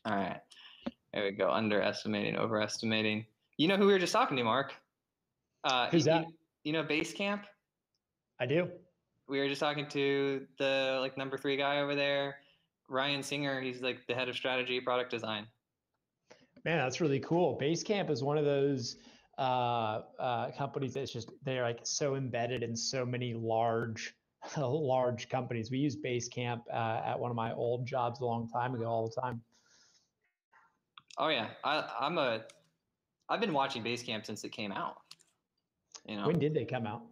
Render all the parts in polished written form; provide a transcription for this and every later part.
All right. There we go. Underestimating, overestimating. You know who we were just talking to, Mark? Who's that? You know Basecamp? I do. We were just talking to the like number 3 guy over there, Ryan Singer. He's like the head of strategy, product design. Man, that's really cool. Basecamp is one of those companies that's just, they're like so embedded in so many large companies. We use Basecamp at one of my old jobs a long time ago all the time. Oh yeah, I've been watching Basecamp since it came out. You know, When did they come out?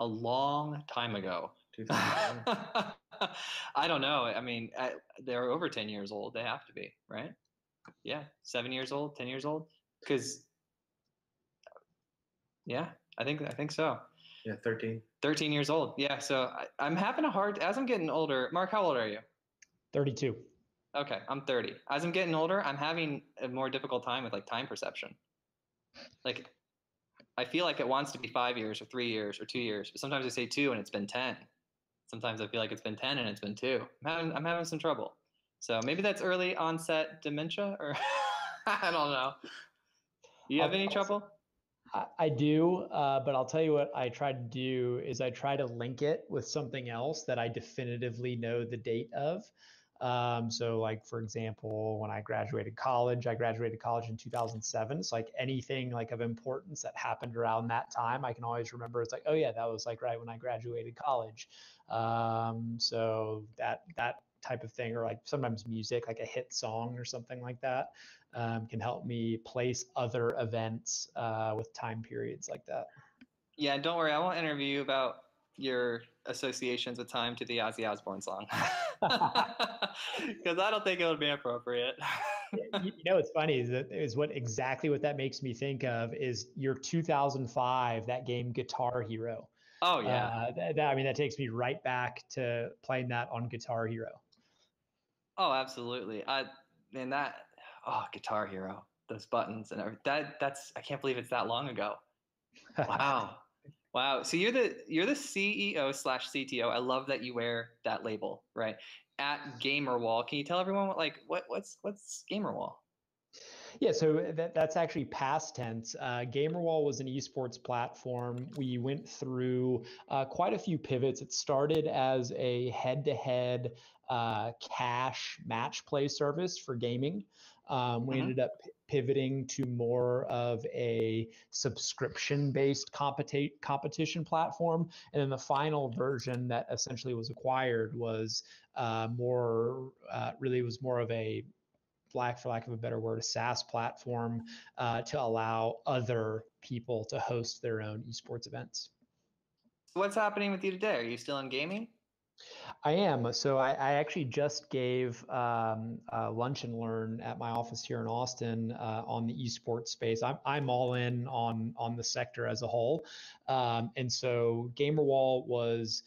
a long time ago. 2009. I don't know. I mean, they're over 10 years old. They have to be, right? Yeah, 7 years old, 10 years old. Because, yeah, I think so. Yeah, 13. 13 years old. Yeah, so I'm having a hard, as I'm getting older. Mark, how old are you? 32. Okay, I'm 30. As I'm getting older, I'm having a more difficult time with like time perception. Like, I feel like it wants to be 5 years or 3 years or 2 years, but sometimes I say 2 and it's been 10. Sometimes I feel like it's been 10 and it's been 2. I'm having some trouble. So maybe that's early onset dementia, or I don't know. You have any trouble? I do, but I'll tell you what I try to do is I try to link it with something else that I definitively know the date of. So like, for example, when I graduated college in 2007. So like anything like of importance that happened around that time, I can always remember. It's like, oh yeah, that was like right when I graduated college. So that type of thing, or like sometimes music, like a hit song or something like that, can help me place other events with time periods like that. Yeah, don't worry. I won't interview you about your associations with time to the Ozzy Osbourne song. Because I don't think it would be appropriate. You know, what's funny is what exactly what that makes me think of is your 2005, that game Guitar Hero. Oh yeah. I mean, that takes me right back to playing that on Guitar Hero. Oh, absolutely. Guitar Hero, those buttons and everything. That's I can't believe it's that long ago. Wow. Wow. So you're the CEO/CTO. I love that you wear that label, right? At Gamerwall. Can you tell everyone what's Gamerwall? Yeah, so that's actually past tense. Gamerwall was an esports platform. We went through quite a few pivots. It started as a head-to-head cash match play service for gaming. We ended up pivoting to more of a subscription-based competition platform. And then the final version that essentially was acquired was more of a, for lack of a better word, a SaaS platform to allow other people to host their own esports events. What's happening with you today? Are you still in gaming? I am. So I actually just gave lunch and learn at my office here in Austin on the esports space. I'm all in on the sector as a whole, and so Gamerwall was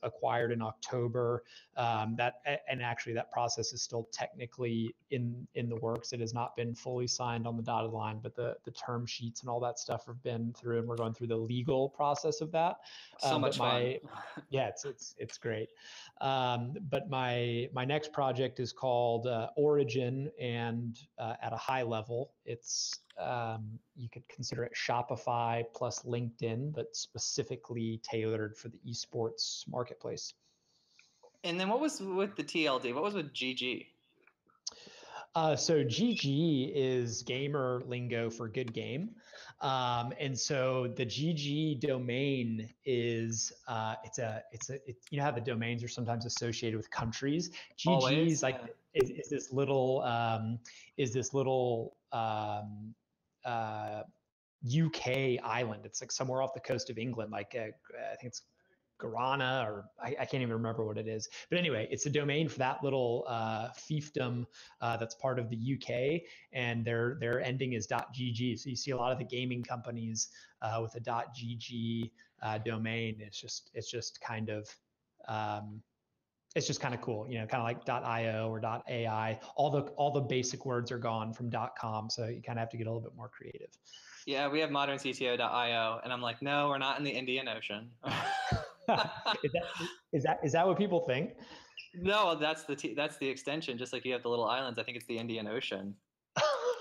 acquired in October. That process is still technically in the works. It has not been fully signed on the dotted line, but the term sheets and all that stuff have been through, and we're going through the legal process of that. So much fun. Yeah, it's great. But my next project is called Origin, and at a high level, it's you could consider it Shopify plus LinkedIn, but specifically tailored for the esports marketplace. And then what was with the TLD? What was with GG? So GG is gamer lingo for good game. And so the GG domain is, you know how the domains are sometimes associated with countries. GG is like, yeah. is this little UK island. It's like somewhere off the coast of England, like I think it's Guarana, or I can't even remember what it is. But anyway, it's a domain for that little fiefdom that's part of the UK, and their ending is .gg. So you see a lot of the gaming companies with a .gg domain. It's just kind of cool, you know, kind of like .io or .ai. All the basic words are gone from .com, so you kind of have to get a little bit more creative. Yeah, we have modern CTO.io, and I'm like, no, we're not in the Indian Ocean. Is that what people think? No, that's the extension. Just like you have the little islands, I think it's the Indian Ocean.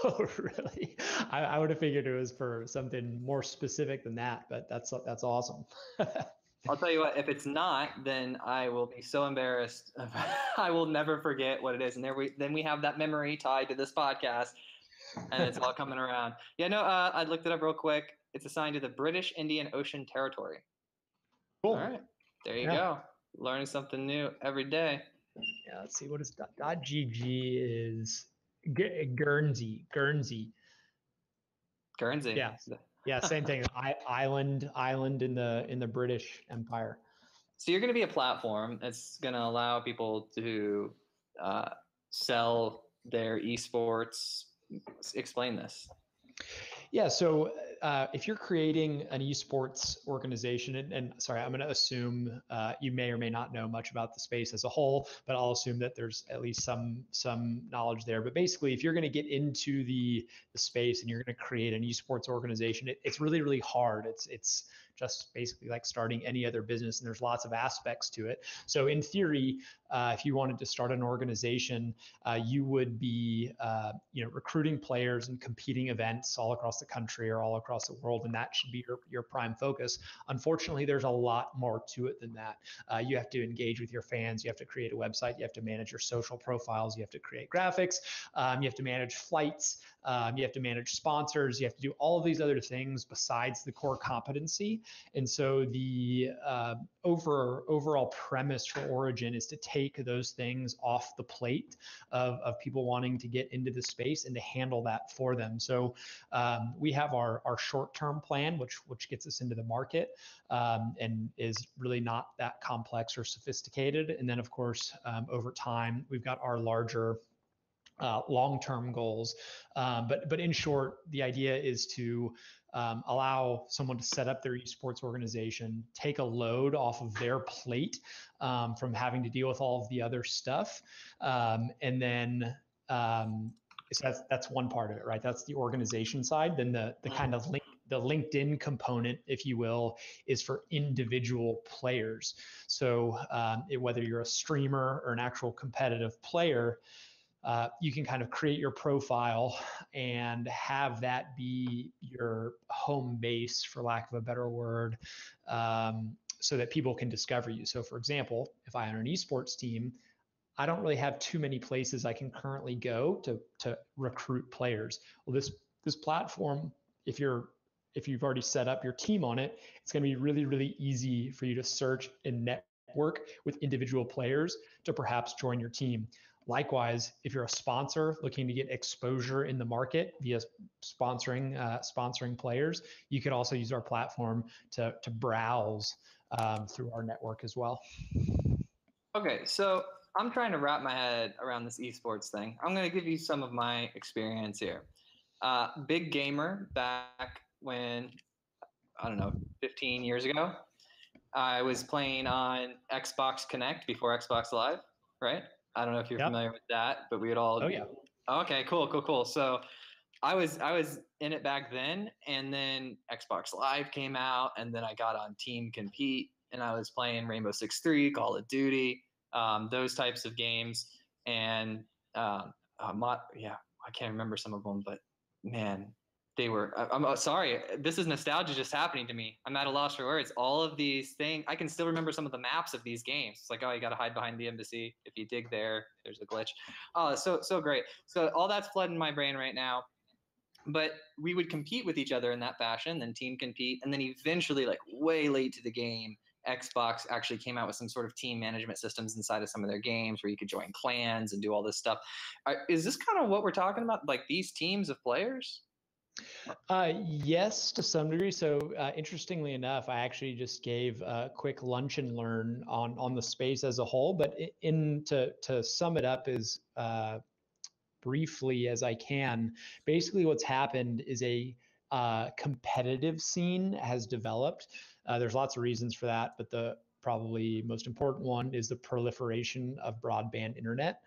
Oh, really? I would have figured it was for something more specific than that, but that's awesome. I'll tell you what, if it's not, then I will be so embarrassed. I will never forget what it is. And then we have that memory tied to this podcast, and it's all coming around. Yeah, no, I looked it up real quick. It's assigned to the British Indian Ocean Territory. Cool. All right, there you go. Learning something new every day. Yeah, let's see. What is .gg is Guernsey. Guernsey. Yeah, same thing. Island in the British Empire. So you're going to be a platform that's going to allow people to sell their esports. Explain this. Yeah, so if you're creating an esports organization, and sorry, I'm going to assume you may or may not know much about the space as a whole, but I'll assume that there's at least some knowledge there. But basically, if you're going to get into the space and you're going to create an esports organization, it's really, really hard. It's just basically like starting any other business, and there's lots of aspects to it. So in theory, if you wanted to start an organization, you would be recruiting players and competing events all across the country or all across the world, and that should be your prime focus. Unfortunately, there's a lot more to it than that. You have to engage with your fans, you have to create a website, you have to manage your social profiles, you have to create graphics, you have to manage flights, you have to manage sponsors, you have to do all of these other things besides the core competency. And so the overall premise for Origin is to take those things off the plate of people wanting to get into the space and to handle that for them. So we have our short-term plan, which gets us into the market and is really not that complex or sophisticated. And then, of course, over time, we've got our larger long-term goals. But in short, the idea is to allow someone to set up their esports organization, take a load off of their plate from having to deal with all of the other stuff. And then so that's one part of it, right? That's the organization side. Then the kind of the LinkedIn component, if you will, is for individual players. So whether you're a streamer or an actual competitive player, you can kind of create your profile and have that be your home base, for lack of a better word, so that people can discover you. So for example, if I own an esports team, I don't really have too many places I can currently go to recruit players. Well, this platform, if you've already set up your team on it, it's going to be really, really easy for you to search and network with individual players to perhaps join your team. Likewise, if you're a sponsor looking to get exposure in the market via sponsoring players, you could also use our platform to browse through our network as well. Okay, so I'm trying to wrap my head around this esports thing. I'm going to give you some of my experience here. Big gamer back when, I don't know, 15 years ago. I was playing on Xbox Connect before Xbox Live, right? I don't know if you're familiar with that, but we would all. Oh yeah. Okay, cool. So I was in it back then, and then Xbox Live came out, and then I got on Team Compete, and I was playing Rainbow Six 3, Call of Duty, those types of games, and I can't remember some of them, but man, they were. I'm sorry. This is nostalgia just happening to me. I'm at a loss for words. All of these things, I can still remember some of the maps of these games. It's like, oh, you got to hide behind the embassy. If you dig there, there's a glitch. Oh, so great. So all that's flooding my brain right now. But we would compete with each other in that fashion, then team compete, and then eventually, like way late to the game, Xbox actually came out with some sort of team management systems inside of some of their games where you could join clans and do all this stuff. Is this kind of what we're talking about? Like these teams of players? Yes, to some degree. So interestingly enough, I actually just gave a quick lunch and learn on the space as a whole. But to sum it up as briefly as I can, basically what's happened is a competitive scene has developed. There's lots of reasons for that, but the probably most important one is the proliferation of broadband internet.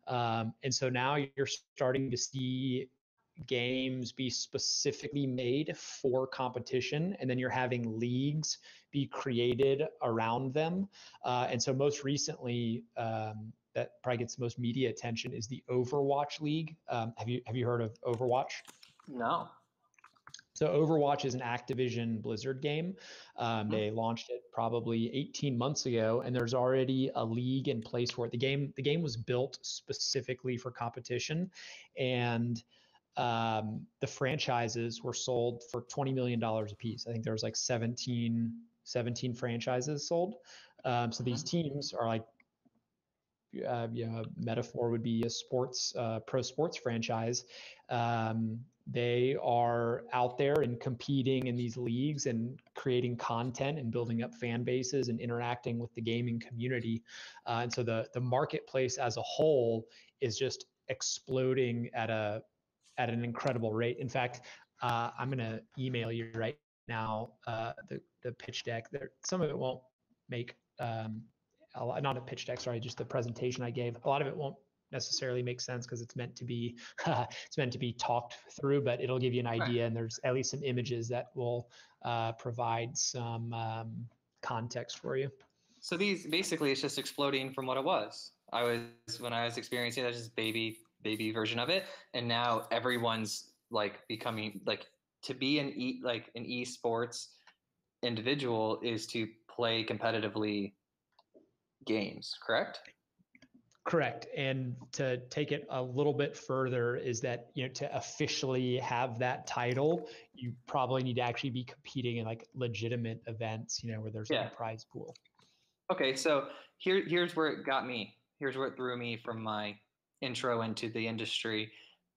And so now you're starting to see games be specifically made for competition, and then you're having leagues be created around them. And so most recently, that probably gets the most media attention is the Overwatch League. Have you heard of Overwatch? No. So Overwatch is an Activision Blizzard game. They launched it probably 18 months ago, and there's already a league in place for it. The game was built specifically for competition, and the franchises were sold for $20 million a piece. I think there was like 17 franchises sold. So these teams are like, metaphor would be a sports, pro sports franchise. They are out there and competing in these leagues and creating content and building up fan bases and interacting with the gaming community. And so the marketplace as a whole is just exploding at an incredible rate. In fact, I'm going to email you right now the pitch deck. There, some of it won't make not a pitch deck, sorry, just the presentation I gave. A lot of it won't necessarily make sense because it's meant to be talked through, but it'll give you an idea, and there's at least some images that will provide some context for you. So these basically, it's just exploding from what it was. When I was experiencing that, just baby version of it, and now everyone's like becoming like, to be an esports individual is to play competitively games, correct? Correct. And to take it a little bit further is that, to officially have that title, you probably need to actually be competing in like legitimate events, where there's like a prize pool. Okay. So here's where it got me. Here's where it threw me from my intro into the industry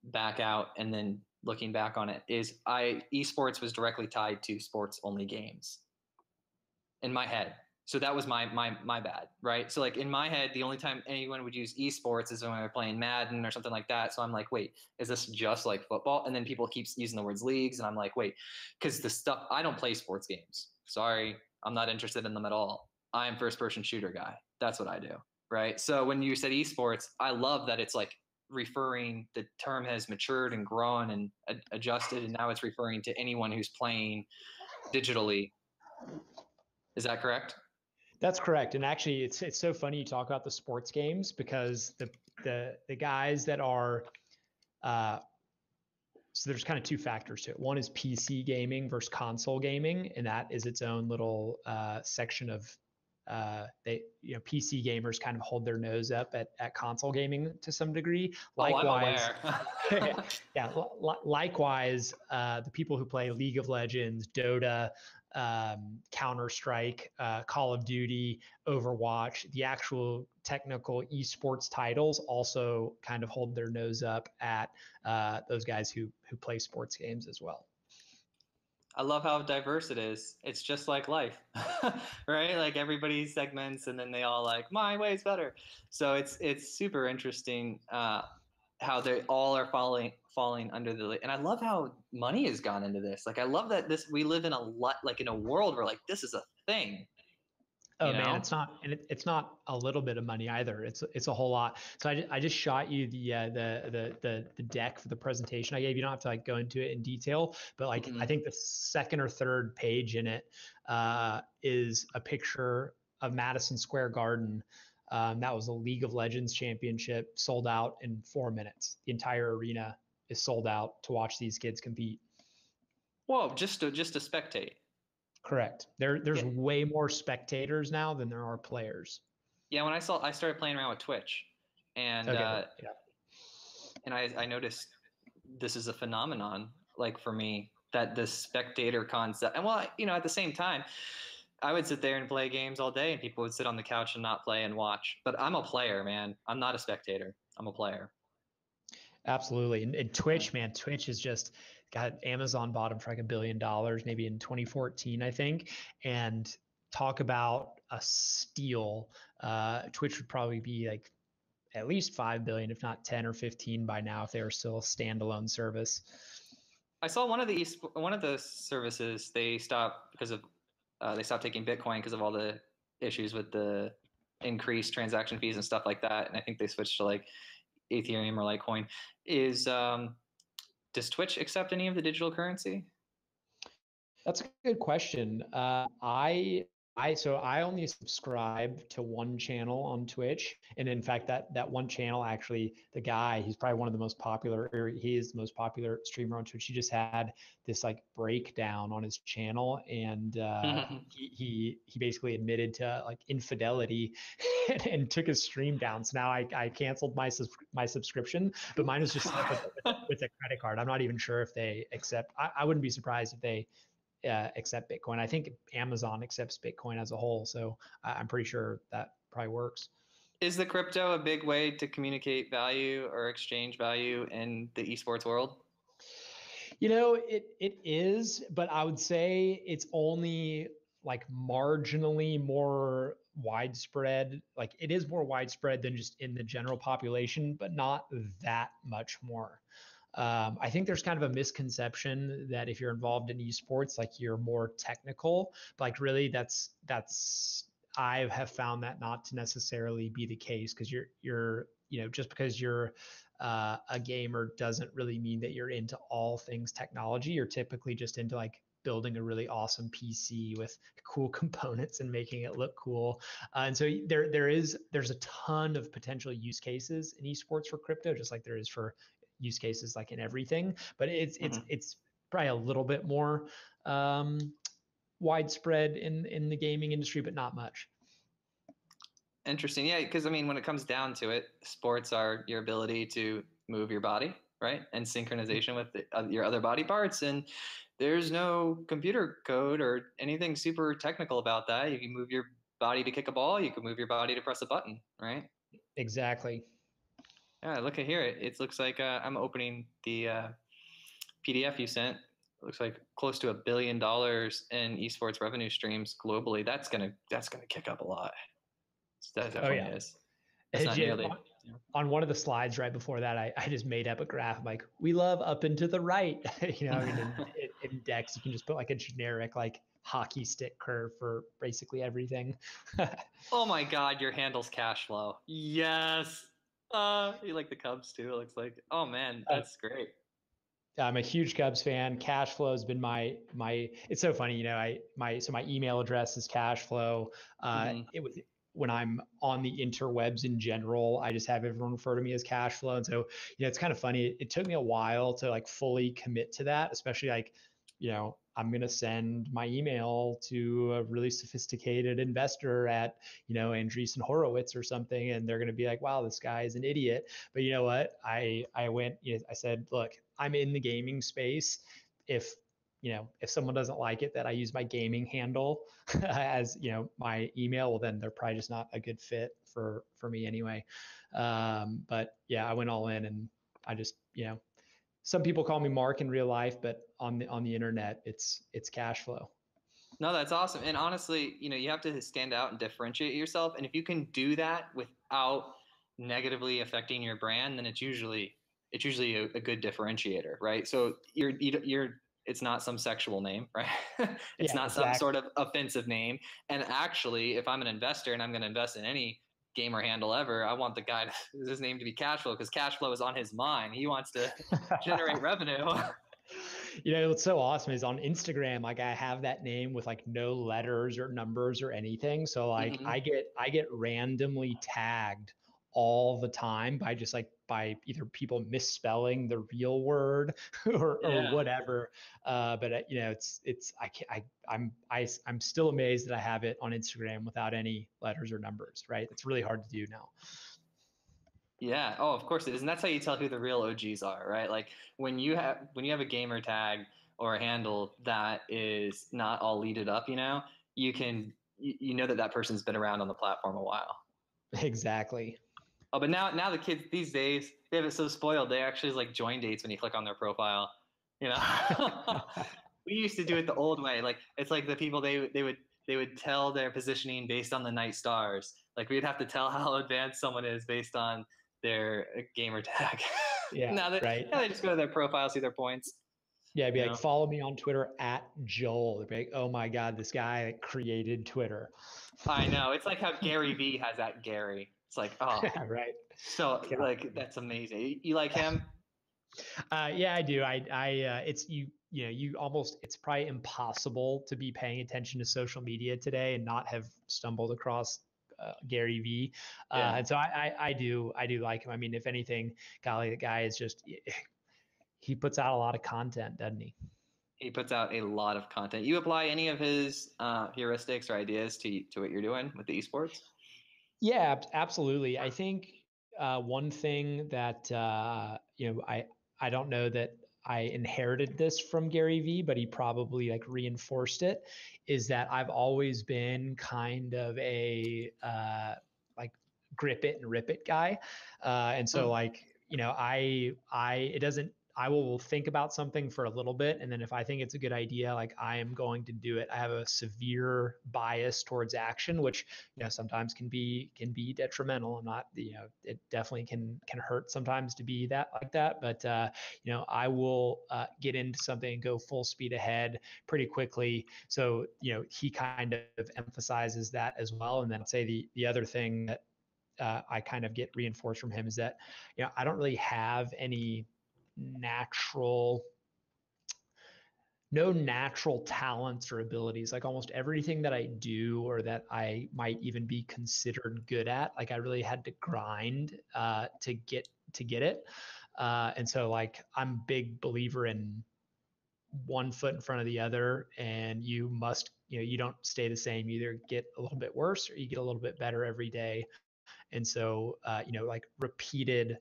back out. And then looking back on it is esports was directly tied to sports only games in my head. So that was my bad, right? So like in my head, the only time anyone would use esports is when we were playing Madden or something like that. So I'm like, wait, is this just like football? And then people keep using the words leagues, and I'm like, wait, because I don't play sports games. Sorry, I'm not interested in them at all. I'm first-person shooter guy. That's what I do, right? So when you said esports, I love that it's like the term has matured and grown and adjusted, and now it's referring to anyone who's playing digitally. Is that correct? That's correct. And actually, it's so funny you talk about the sports games, because the guys that are so there's kind of two factors to it. One is PC gaming versus console gaming, and that is its own little section of PC gamers kind of hold their nose up at console gaming to some degree. Likewise, likewise, the people who play League of Legends, Dota, Counter-Strike, Call of Duty, Overwatch, the actual technical esports titles also kind of hold their nose up at those guys who play sports games as well. I love how diverse it is. It's just like life, right? Like everybody segments, and then they all like, my way's better. So it's super interesting how they all are falling under the, and I love how money has gone into this. Like I love that we live in in a world where like this is a thing. Oh man, it's not a little bit of money either. It's a whole lot. So I just shot you the deck for the presentation I gave. You don't have to like go into it in detail, but like I think the second or third page in it is a picture of Madison Square Garden. That was a League of Legends championship, sold out in 4 minutes. The entire arena is sold out to watch these kids compete. Whoa, just to spectate. Correct. There's way more spectators now than there are players. Yeah, when I started playing around with Twitch, and and I noticed this is a phenomenon, like for me, that this spectator concept. And well, at the same time, I would sit there and play games all day, and people would sit on the couch and not play and watch. But I'm a player, man. I'm not a spectator. I'm a player. Absolutely. And Twitch, man, Twitch is just got Amazon bought them for like $1 billion, maybe in 2014, I think. And talk about a steal. Twitch would probably be like at least 5 billion, if not 10 or 15 by now, if they were still a standalone service. I saw one of the services, they stopped because of they stopped taking Bitcoin because of all the issues with the increased transaction fees and stuff like that. And I think they switched to like Ethereum or Litecoin. does Twitch accept any of the digital currency? That's a good question. So I only subscribe to one channel on Twitch, and in fact, that one channel actually, the guy, he's probably one of the most popular, or he is the most popular streamer on Twitch. He just had this like breakdown on his channel, and he basically admitted to like infidelity and took his stream down. So now I canceled my subscription, but mine was just set up with a credit card. I'm not even sure if they accept. I wouldn't be surprised if they accept Bitcoin. I think Amazon accepts Bitcoin as a whole, so I'm pretty sure that probably works. Is the crypto a big way to communicate value or exchange value in the esports world? It is, but I would say it's only like marginally more widespread. Like it is more widespread than just in the general population, but not that much more. I think there's kind of a misconception that if you're involved in esports, like you're more technical, but like really that's I have found that not to necessarily be the case, because you're just because you're a gamer doesn't really mean that you're into all things technology. You're typically just into like building a really awesome PC with cool components and making it look cool. And so there's a ton of potential use cases in esports for crypto, just like there is for use cases like in everything, but it's probably a little bit more widespread in the gaming industry, but not much. Interesting. Yeah, because I mean, when it comes down to it, sports are your ability to move your body, right? And synchronization with your other body parts. And there's no computer code or anything super technical about that. You can move your body to kick a ball. You can move your body to press a button, right? Exactly. Yeah, look at here. It looks like I'm opening the PDF you sent. It looks like close to $1 billion in esports revenue streams globally. That's gonna kick up a lot. That definitely is. That's not nearly. On one of the slides right before that, I just made up a graph. I'm like, we love up and to the right. I mean, in Dex, you can just put like a generic like hockey stick curve for basically everything. Oh my God, your handle's cash flow. Yes. You like the Cubs too, it looks like. Oh man, that's great. I'm a huge Cubs fan. Cash flow has been my. It's so funny, my email address is cash flow. It was when I'm on the interwebs in general, I just have everyone refer to me as cash flow. And so, it's kind of funny. It took me a while to like fully commit to that, especially like, I'm going to send my email to a really sophisticated investor at, Andreessen Horowitz or something. And they're going to be like, wow, this guy is an idiot. But you know what? I went, I said, look, I'm in the gaming space. If someone doesn't like it that I use my gaming handle as, my email, well, then they're probably just not a good fit for me anyway. But yeah, I went all in, and I just, some people call me Mark in real life, but on the internet, it's cash flow. No, that's awesome. And honestly, you have to stand out and differentiate yourself. And if you can do that without negatively affecting your brand, then it's usually a good differentiator, right? So it's not some sexual name, right? It's not some sort of offensive name. And actually, if I'm an investor and I'm going to invest in any gamer handle ever, I want the guy his name to be cash flow, because cash flow is on his mind. He wants to generate revenue. What's so awesome is on Instagram, like I have that name with like no letters or numbers or anything. So like I get randomly tagged all the time by either people misspelling the real word or whatever. But I'm still amazed that I have it on Instagram without any letters or numbers, right? It's really hard to do now. Yeah. Oh, of course it is. And that's how you tell who the real OGs are, right? Like when you have a gamer tag or a handle that is not all leaded up, you know that person's been around on the platform a while. Exactly. Oh, but now the kids these days, they have it so spoiled. They actually like join dates when you click on their profile. We used to do it the old way. Like it's like the people they would tell their positioning based on the night stars. Like we'd have to tell how advanced someone is based on their gamer tag. Yeah. Now they just go to their profile, see their points. Yeah, it'd be like, follow me on Twitter at Joel. They'd be like, oh my God, this guy created Twitter. I know. It's like how Gary Vee has at Gary. It's like, oh, right. So like that's amazing. You like him? Yeah, I do. It's it's probably impossible to be paying attention to social media today and not have stumbled across Gary V. Yeah. And so I do like him. I mean, if anything, golly, the guy is just, he puts out a lot of content, doesn't he? He puts out a lot of content. You apply any of his heuristics or ideas to what you're doing with the esports? Yeah, absolutely. I think one thing that I don't know that I inherited this from Gary Vee, but he probably like reinforced it, is that I've always been kind of a like grip it and rip it guy, and so like it doesn't. I will think about something for a little bit, and then if I think it's a good idea, like I am going to do it. I have a severe bias towards action, which sometimes can be detrimental. I'm not, it definitely can hurt sometimes to be that like that, but I will get into something and go full speed ahead pretty quickly. So he kind of emphasizes that as well. And then I'd say the other thing that I kind of get reinforced from him is that I don't really have any no natural talents or abilities. Like almost everything that I do or that I might even be considered good at, like I really had to grind to get it. And so like I'm a big believer in one foot in front of the other, and you must, you don't stay the same. You either get a little bit worse or you get a little bit better every day. And so like repeated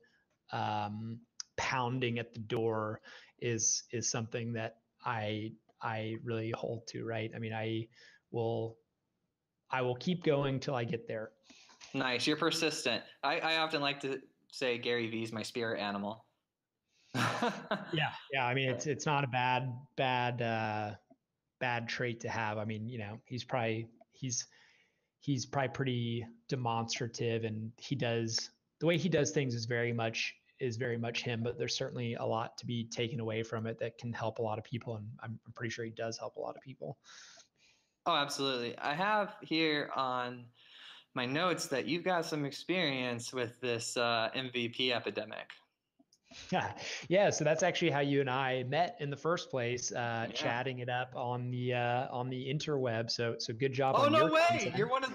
pounding at the door is something that I really hold to, right? I mean, will I will keep going till I get there. Nice. You're persistent. I often like to say Gary Vee's my spirit animal. Yeah. I mean, it's not a bad trait to have. I mean, he's probably pretty demonstrative, and the way he does things is very much him, but there's certainly a lot to be taken away from it that can help a lot of people, and I'm pretty sure he does help a lot of people. Oh, absolutely. I have here on my notes that you've got some experience with this MVP epidemic. Yeah, so that's actually how you and I met in the first place, Yeah. chatting it up on the interweb. So good job Oh, on no your way. content. You're one of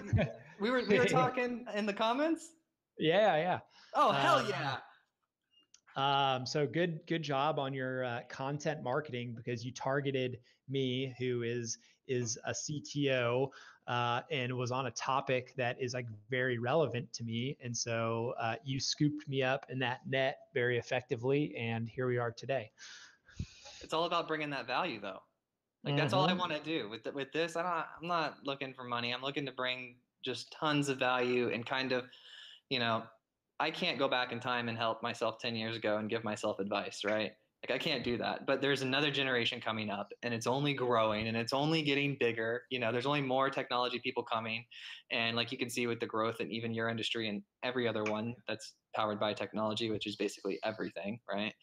we were talking in the comments? Yeah. Oh, hell yeah. So good job on your content marketing, because you targeted me, who is a CTO, and was on a topic that is like very relevant to me. And so you scooped me up in that net very effectively, and here we are today. It's all about bringing that value, though. Like that's all I want to do with this. I'm not looking for money. I'm looking to bring just tons of value and kind of, I can't go back in time and help myself 10 years ago and give myself advice, right? Like I can't do that. But there's another generation coming up, and it's only growing and it's only getting bigger. There's only more technology people coming. And like you can see with the growth in even your industry and every other one that's powered by technology, which is basically everything, right?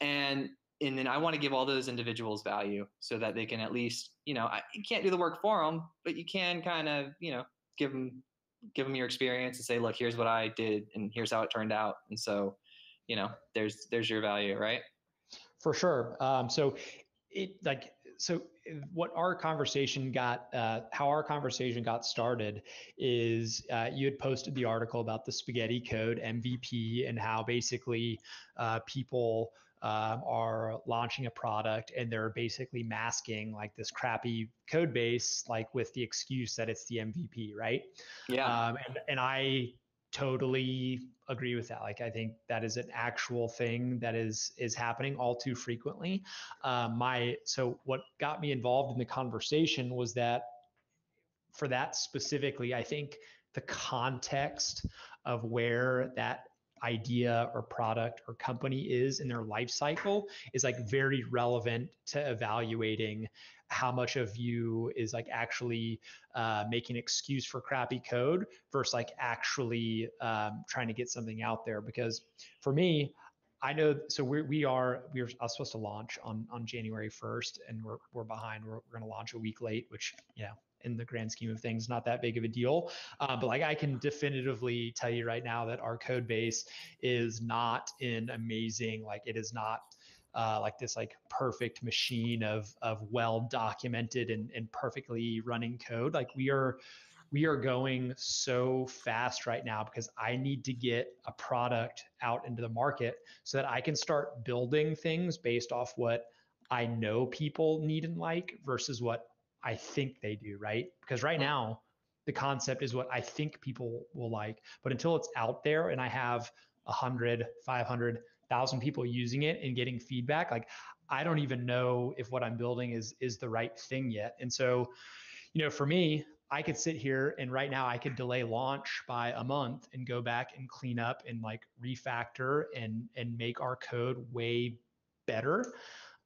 And then I want to give all those individuals value so that they can at least, you can't do the work for them, but you can kind of, give them your experience and say, look, here's what I did and here's how it turned out. And so, there's your value, right? For sure. So what our conversation got, how our conversation got started is you had posted the article about the spaghetti code MVP and how basically people are launching a product and they're basically masking like this crappy code base, like with the excuse that it's the MVP, right? Yeah. And I totally agree with that. Like, I think that is an actual thing that is happening all too frequently. So what got me involved in the conversation was that for that specifically, I think the context of where that idea or product or company is in their life cycle is like very relevant to evaluating how much of you is like actually making an excuse for crappy code versus like actually trying to get something out there. Because for me, I know, so we're supposed to launch on January 1st, and we're behind. We're going to launch a week late, which in the grand scheme of things, not that big of a deal. But like I can definitively tell you right now that our code base is not in amazing, like it is not like this like perfect machine of well documented and perfectly running code. Like we are going so fast right now because I need to get a product out into the market so that I can start building things based off what I know people need and like versus what I think they do, right? Because right now, the concept is what I think people will like, but until it's out there and I have 100, 500,000 people using it and getting feedback, like I don't even know if what I'm building is the right thing yet. And so, for me, I could sit here and right now I could delay launch by a month and go back and clean up and like refactor and make our code way better.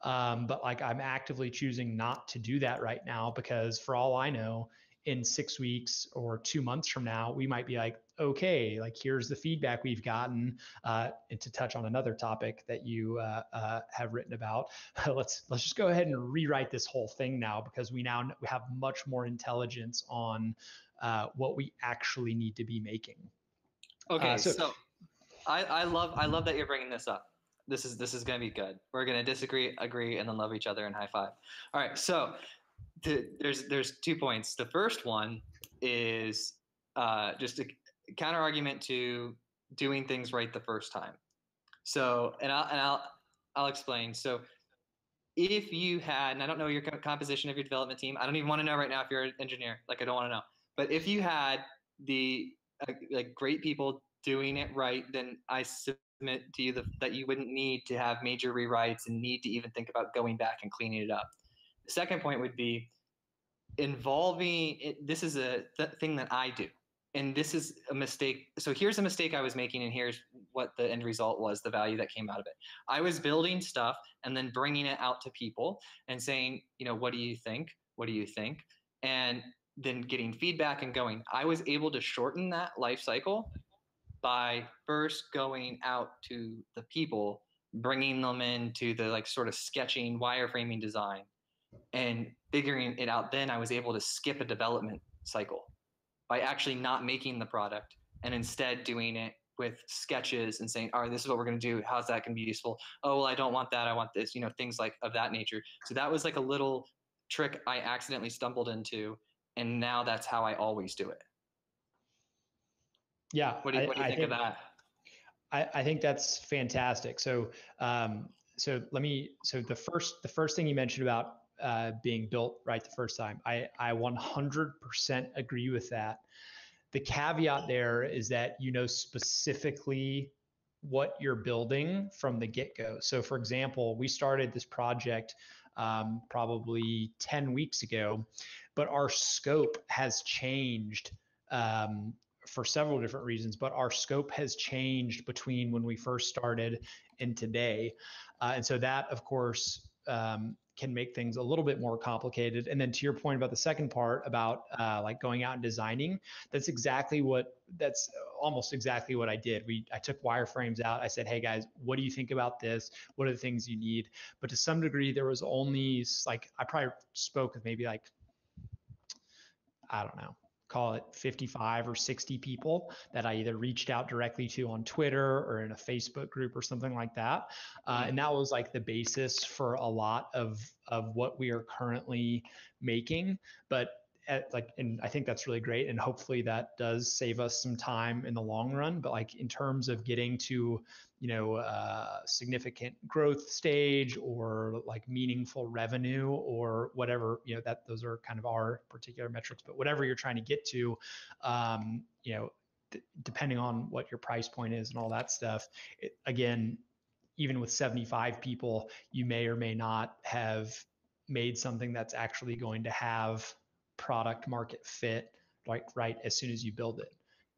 But like I'm actively choosing not to do that right now because for all I know, in 6 weeks or 2 months from now, we might be like, okay, like here's the feedback we've gotten. And to touch on another topic that you have written about, let's just go ahead and rewrite this whole thing now because we have much more intelligence on what we actually need to be making. Okay, so I love that you're bringing this up. This is going to be good. We're going to disagree, agree, and then love each other and high five. All right, so there's 2 points. The first one is just a counter argument to doing things right the first time. So, and I'll explain. So, if you had, and I don't know your composition of your development team. I don't even want to know right now if you're an engineer. Like, I don't want to know. But if you had the like great people doing it right, then I submit to you that you wouldn't need to have major rewrites and need to even think about going back and cleaning it up. The second point would be involving it. This is a thing that I do, and this is a mistake. So here's a mistake I was making, and here's what the end result was, the value that came out of it. I was building stuff and then bringing it out to people and saying, what do you think? What do you think? And then getting feedback and going. I was able to shorten that life cycle by first going out to the people, bringing them into the like sort of sketching, wireframing design, and figuring it out. Then I was able to skip a development cycle by actually not making the product and instead doing it with sketches and saying, all right, this is what we're going to do. How's that going to be useful? Oh, well, I don't want that. I want this, things like of that nature. So that was like a little trick I accidentally stumbled into. And now that's how I always do it. Yeah. What do you think of that? I think that's fantastic. So, so the first thing you mentioned about being built right the first time, I 100% agree with that. The caveat there is that specifically what you're building from the get-go. So for example, we started this project probably 10 weeks ago, but our scope has changed for several different reasons, but our scope has changed between when we first started and today. And so that, of course, can make things a little bit more complicated. And then to your point about the second part about like going out and designing, that's almost exactly what I did. I took wireframes out. I said, hey guys, what do you think about this? What are the things you need? But to some degree, there was only like, I probably spoke with maybe like, I don't know, call it 55 or 60 people that I either reached out directly to on Twitter or in a Facebook group or something like that. And that was like the basis for a lot of what we are currently making. But and I think that's really great. And hopefully that does save us some time in the long run. But like in terms of getting to, significant growth stage or like meaningful revenue or whatever, that those are kind of our particular metrics, but whatever you're trying to get to, depending on what your price point is and all that stuff, again, even with 75 people, you may or may not have made something that's actually going to have product market fit right as soon as you build it.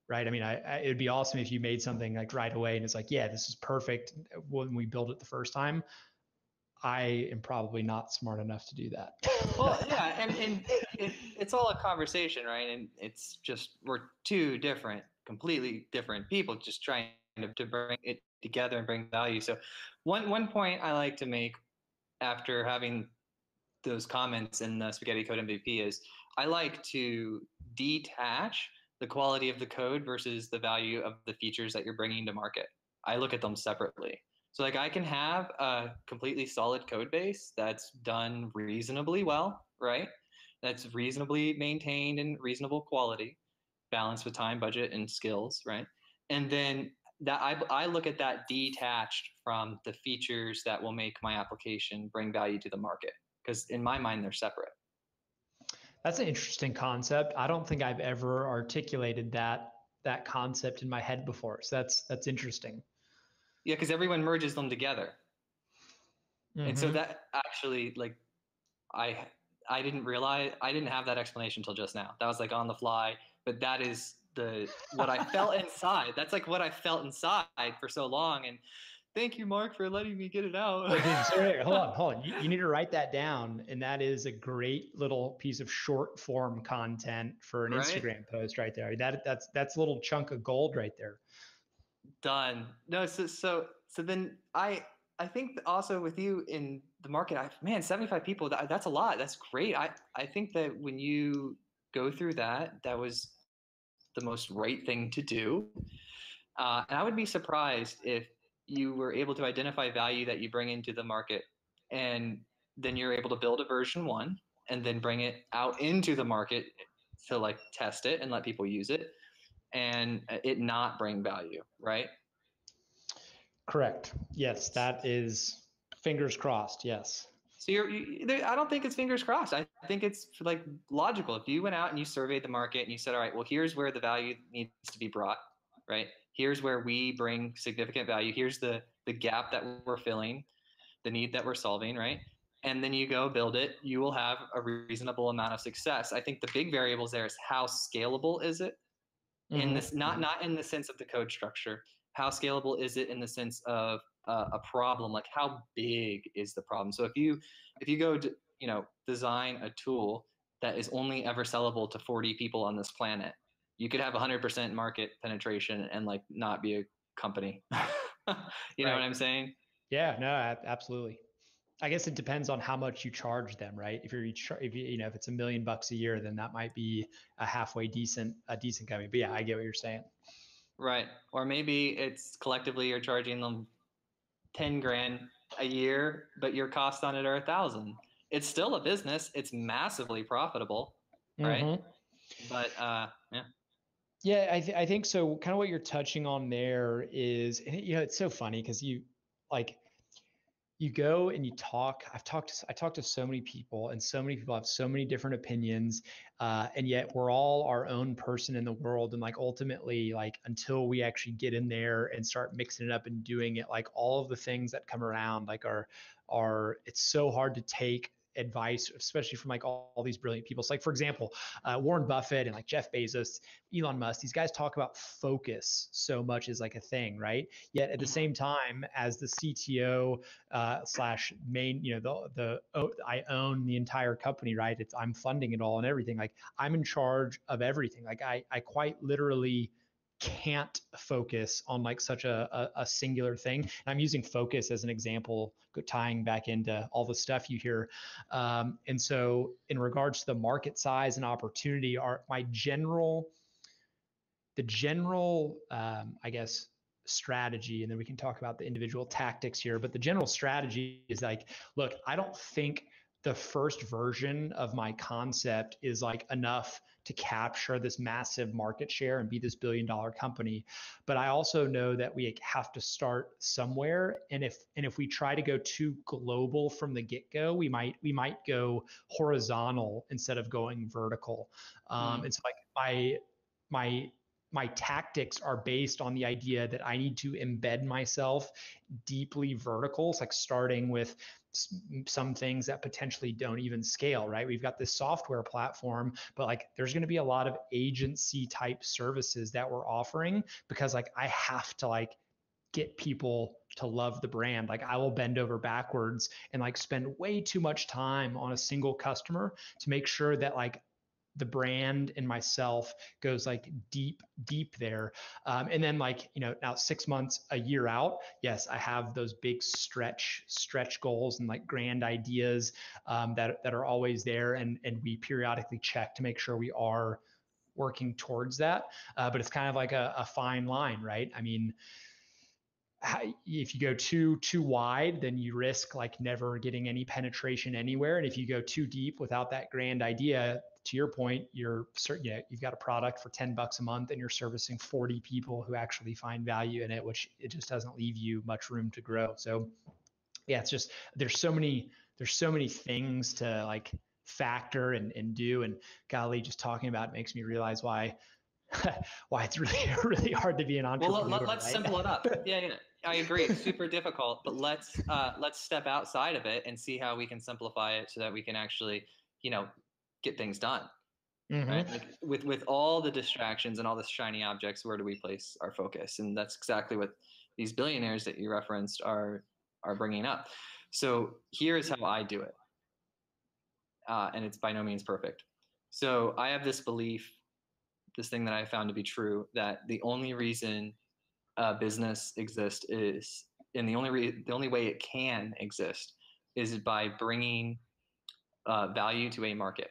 Right. I mean, it'd be awesome if you made something like right away and it's like, yeah, this is perfect when we build it the first time. I am probably not smart enough to do that. Well, yeah. And it's all a conversation, right? And it's just, we're two completely different people just trying to bring it together and bring value. So one point I like to make after having those comments in the Spaghetti Code MVP is I like to detach the quality of the code versus the value of the features that you're bringing to market. I look at them separately. So like I can have a completely solid code base that's done reasonably well, right? That's reasonably maintained and reasonable quality, balanced with time, budget, and skills, right? And then that I look at that detached from the features that will make my application bring value to the market, because in my mind they're separate. That's an interesting concept. I don't think I've ever articulated that concept in my head before. So that's interesting. Yeah, because everyone merges them together. And so that actually, like, I I didn't realize, I didn't have that explanation until just now. That was like on the fly, but that is what I felt inside. That's like what I felt inside for so long. And thank you, Mark, for letting me get it out. Well, dude, sorry, hold on. You need to write that down, and that is a great little piece of short form content for an Right? Instagram post right there. That's a little chunk of gold right there. Done. No, so then I think also with you in the market, man, 75 people, that's a lot. That's great. I think that when you go through that, that was the most right thing to do. And I would be surprised if you were able to identify value that you bring into the market, and then you're able to build a version 1 and then bring it out into the market to like test it and let people use it, and it not bring value, right? Correct. Yes, that is fingers crossed. Yes. So I don't think it's fingers crossed. I think it's like logical. If you went out and you surveyed the market and you said, all right, well, here's where the value needs to be brought, right? Here's where we bring significant value. Here's the gap that we're filling, the need that we're solving, right? And then you go build it, you will have a reasonable amount of success. I think the big variables there is how scalable is it in this, not in the sense of the code structure. How scalable is it in the sense of a problem? Like how big is the problem? So if you go to, design a tool that is only ever sellable to 40 people on this planet, you could have 100% market penetration and like not be a company. You know what I'm saying? Yeah, no, absolutely. I guess it depends on how much you charge them, right? If if it's $1 million a year, then that might be a decent company. But yeah, I get what you're saying. Right. Or maybe it's collectively you're charging them 10 grand a year, but your costs on it are 1,000. It's still a business. It's massively profitable, right? But yeah. Yeah, I think so. Kind of what you're touching on there is, it's so funny because you go and you talk. I talked to so many people, and so many people have so many different opinions, and yet we're all our own person in the world. And like ultimately, like until we actually get in there and start mixing it up and doing it, like all of the things that come around, like are it's so hard to take advice, especially from like all these brilliant people. So like, for example, Warren Buffett and like Jeff Bezos, Elon Musk, these guys talk about focus so much as like a thing, right? Yet at the same time, as the CTO slash main, I own the entire company, right? I'm funding it all and everything. Like I'm in charge of everything. Like I quite literally can't focus on like such a singular thing. And I'm using focus as an example, tying back into all the stuff you hear. And so in regards to the market size and opportunity, the general, I guess, strategy, and then we can talk about the individual tactics here, but the general strategy is like, look, I don't think the first version of my concept is like enough to capture this massive market share and be this billion-dollar company. But I also know that we have to start somewhere. And if we try to go too global from the get-go, we might go horizontal instead of going vertical. And so like my tactics are based on the idea that I need to embed myself deeply verticals, like starting with some things that potentially don't even scale, right? We've got this software platform, but like there's going to be a lot of agency type services that we're offering because like I have to like get people to love the brand. Like I will bend over backwards and like spend way too much time on a single customer to make sure that like the brand and myself goes like deep there. And then like, now 6 months, a year out, yes, I have those big stretch goals and like grand ideas that are always there. And we periodically check to make sure we are working towards that. But it's kind of like a fine line, right? I mean, if you go too wide, then you risk like never getting any penetration anywhere. And if you go too deep without that grand idea, to your point, you've got a product for $10 a month and you're servicing 40 people who actually find value in it, which it just doesn't leave you much room to grow. So yeah, it's just, there's so many things to like factor and do. And golly, just talking about it makes me realize why it's really hard to be an entrepreneur. Well, let's right? simple it up. Yeah, I agree. It's super difficult, but let's step outside of it and see how we can simplify it so that we can actually, get things done. Mm-hmm. Right? Like with all the distractions and all the shiny objects, where do we place our focus? And that's exactly what these billionaires that you referenced are bringing up. So here's how I do it, and it's by no means perfect. So I have this belief, this thing that I found to be true, that the only reason business exists is, and the only way it can exist is by bringing value to a market.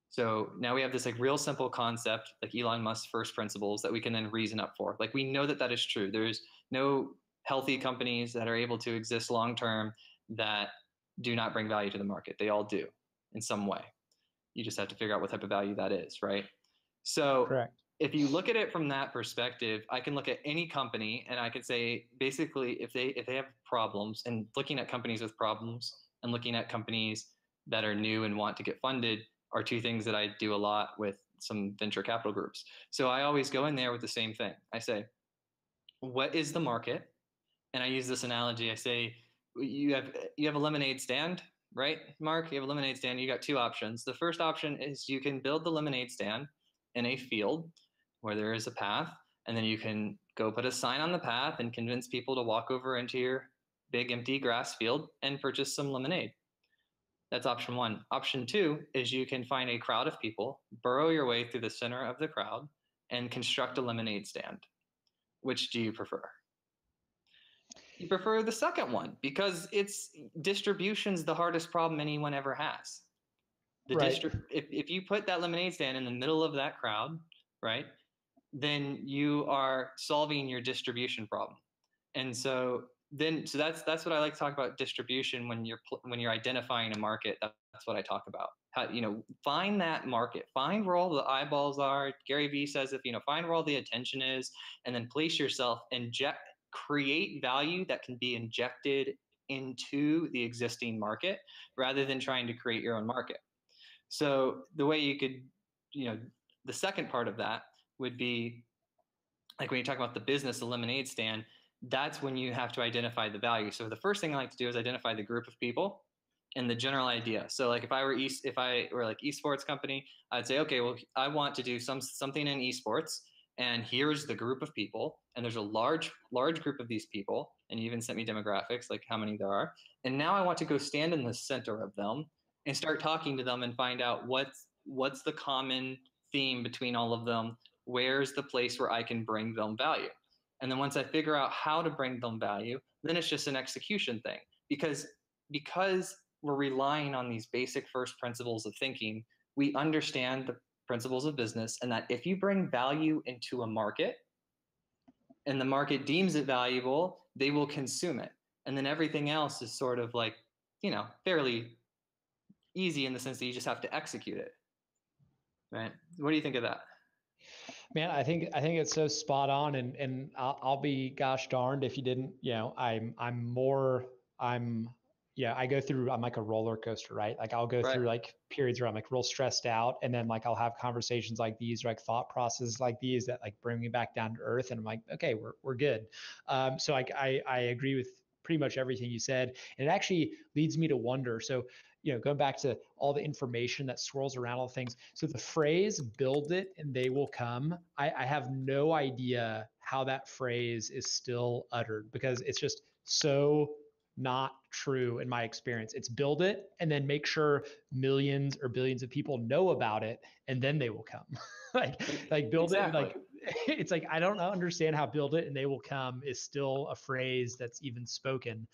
So now we have this like real simple concept, like Elon Musk's first principles, that we can then reason up for. Like we know that is true. There's no healthy companies that are able to exist long term that do not bring value to the market. They all do in some way. You just have to figure out what type of value that is, right? So correct. If you look at it from that perspective, I can look at any company and I can say, basically, if they have problems, and looking at companies with problems and looking at companies that are new and want to get funded are two things that I do a lot with some venture capital groups. So I always go in there with the same thing. I say, what is the market? And I use this analogy. I say, you have a lemonade stand, right, Mark? You have a lemonade stand. You got two options. The first option is you can build the lemonade stand in a field where there is a path, and then you can go put a sign on the path and convince people to walk over into your big empty grass field and purchase some lemonade. That's option one. Option two is you can find a crowd of people, burrow your way through the center of the crowd, and construct a lemonade stand. Which do you prefer? You prefer the second one because distribution's the hardest problem anyone ever has. If you put that lemonade stand in the middle of that crowd, right, then you are solving your distribution problem. And so that's what I like to talk about distribution when you're identifying a market. That's what I talk about. How, find that market, find where all the eyeballs are. Gary Vee says, find where all the attention is, and then place yourself, create value that can be injected into the existing market rather than trying to create your own market. So the way you could, the second part of that would be like when you talk about the business, the lemonade stand, that's when you have to identify the value. So the first thing I like to do is identify the group of people and the general idea. So like if I were like esports company, I'd say, okay, well, I want to do something in esports, and here's the group of people, and there's a large group of these people, and you even sent me demographics, like how many there are. And now I want to go stand in the center of them and start talking to them and find out what's the common theme between all of them. Where's the place where I can bring them value? And then once I figure out how to bring them value, then it's just an execution thing. Because we're relying on these basic first principles of thinking, we understand the principles of business, and that if you bring value into a market and the market deems it valuable, they will consume it. And then everything else is sort of like, fairly easy in the sense that you just have to execute it. Right? What do you think of that? Man, I think it's so spot on, and I'll be gosh darned if you didn't. I'm like a roller coaster, right? Like I'll go through like periods where I'm like real stressed out, and then like I'll have conversations like these, like thought processes like these that like bring me back down to earth, and I'm like, okay, we're good. So like I agree with pretty much everything you said, and it actually leads me to wonder. So going back to all the information that swirls around all the things. So the phrase "build it and they will come," I have no idea how that phrase is still uttered because it's just so not true in my experience. It's build it and then make sure millions or billions of people know about it, and then they will come. like build it. Like it's like, I don't understand how build it and they will come is still a phrase that's even spoken,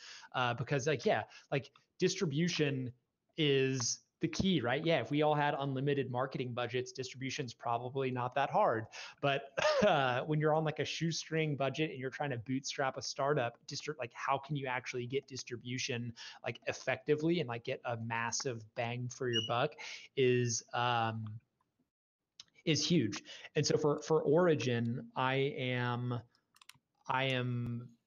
because like, yeah, like distribution is the key, right? Yeah, if we all had unlimited marketing budgets, distribution's probably not that hard. But when you're on like a shoestring budget and you're trying to bootstrap a startup, like how can you actually get distribution like effectively and like get a massive bang for your buck is huge. And so for Origin, I am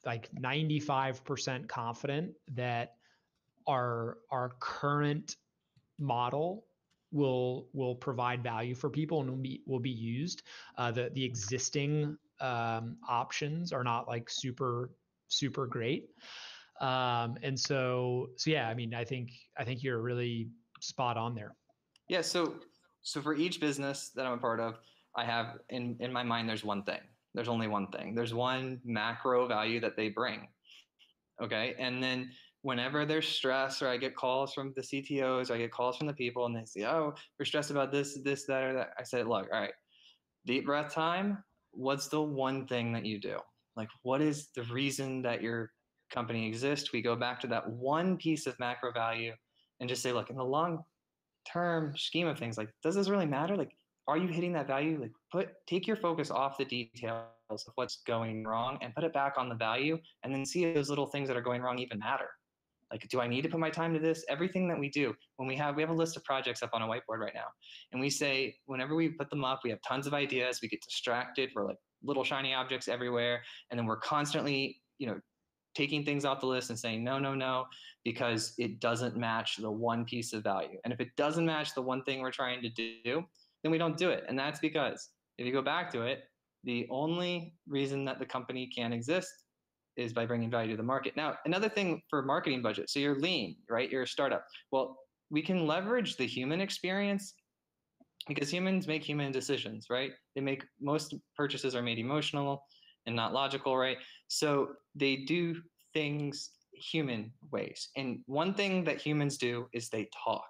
like 95% confident that our current model will provide value for people and will be used. The existing options are not like super great. And so yeah, I mean, I think you're really spot on there. Yeah. So for each business that I'm a part of, I have in my mind, there's one thing. There's only one thing. There's one macro value that they bring. Okay. And then whenever there's stress, or I get calls from the CTOs, or I get calls from the people, and they say, "Oh, we're stressed about this, that, or that," I said, "Look, all right, deep breath time. What's the one thing that you do? Like, what is the reason that your company exists?" We go back to that one piece of macro value and just say, "Look, in the long term scheme of things, like, does this really matter? Like, are you hitting that value? Like, take your focus off the details of what's going wrong and put it back on the value, and then see if those little things that are going wrong even matter. Like, do I need to put my time to this?" Everything that we do, when we have a list of projects up on a whiteboard right now, and we say, whenever we put them up, we have tons of ideas, we get distracted, we're like little shiny objects everywhere, and then we're constantly, taking things off the list and saying, no, because it doesn't match the one piece of value. And if it doesn't match the one thing we're trying to do, then we don't do it. And that's because if you go back to it, the only reason that the company can exist is by bringing value to the market. Now, another thing for marketing budget. So you're lean, right? You're a startup. Well, we can leverage the human experience because humans make human decisions, right? Most purchases are made emotional and not logical, right? So they do things human ways. And one thing that humans do is they talk.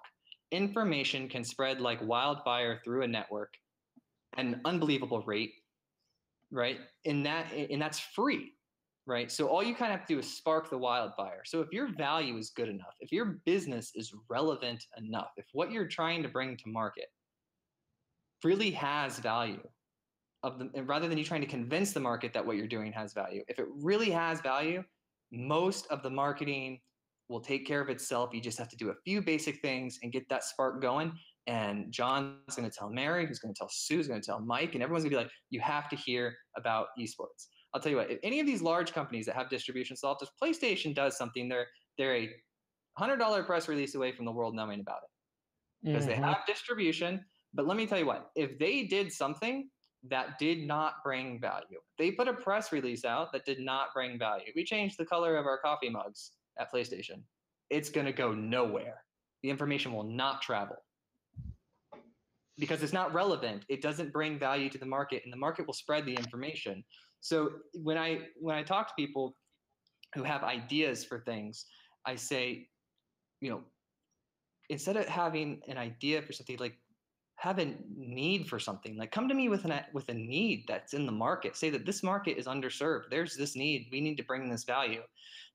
Information can spread like wildfire through a network at an unbelievable rate, right? And that's free, right? So all you kind of have to do is spark the wildfire. So if your value is good enough, if your business is relevant enough, if what you're trying to bring to market really has value, rather than you trying to convince the market that what you're doing has value, if it really has value, most of the marketing will take care of itself. You just have to do a few basic things and get that spark going. And John's going to tell Mary, who's going to tell Sue, who's going to tell Mike, and everyone's going to be like, "You have to hear about esports." I'll tell you what, if any of these large companies that have distribution solved, if PlayStation does something, they're a $100 press release away from the world knowing about it because they have distribution. But let me tell you what, if they did something that did not bring value, they put a press release out that did not bring value, we changed the color of our coffee mugs at PlayStation, it's going to go nowhere. The information will not travel because it's not relevant. It doesn't bring value to the market, and the market will spread the information. So when I talk to people who have ideas for things, I say, instead of having an idea for something, like, have a need for something. Like, come to me with a need that's in the market. Say that this market is underserved. There's this need. We need to bring this value.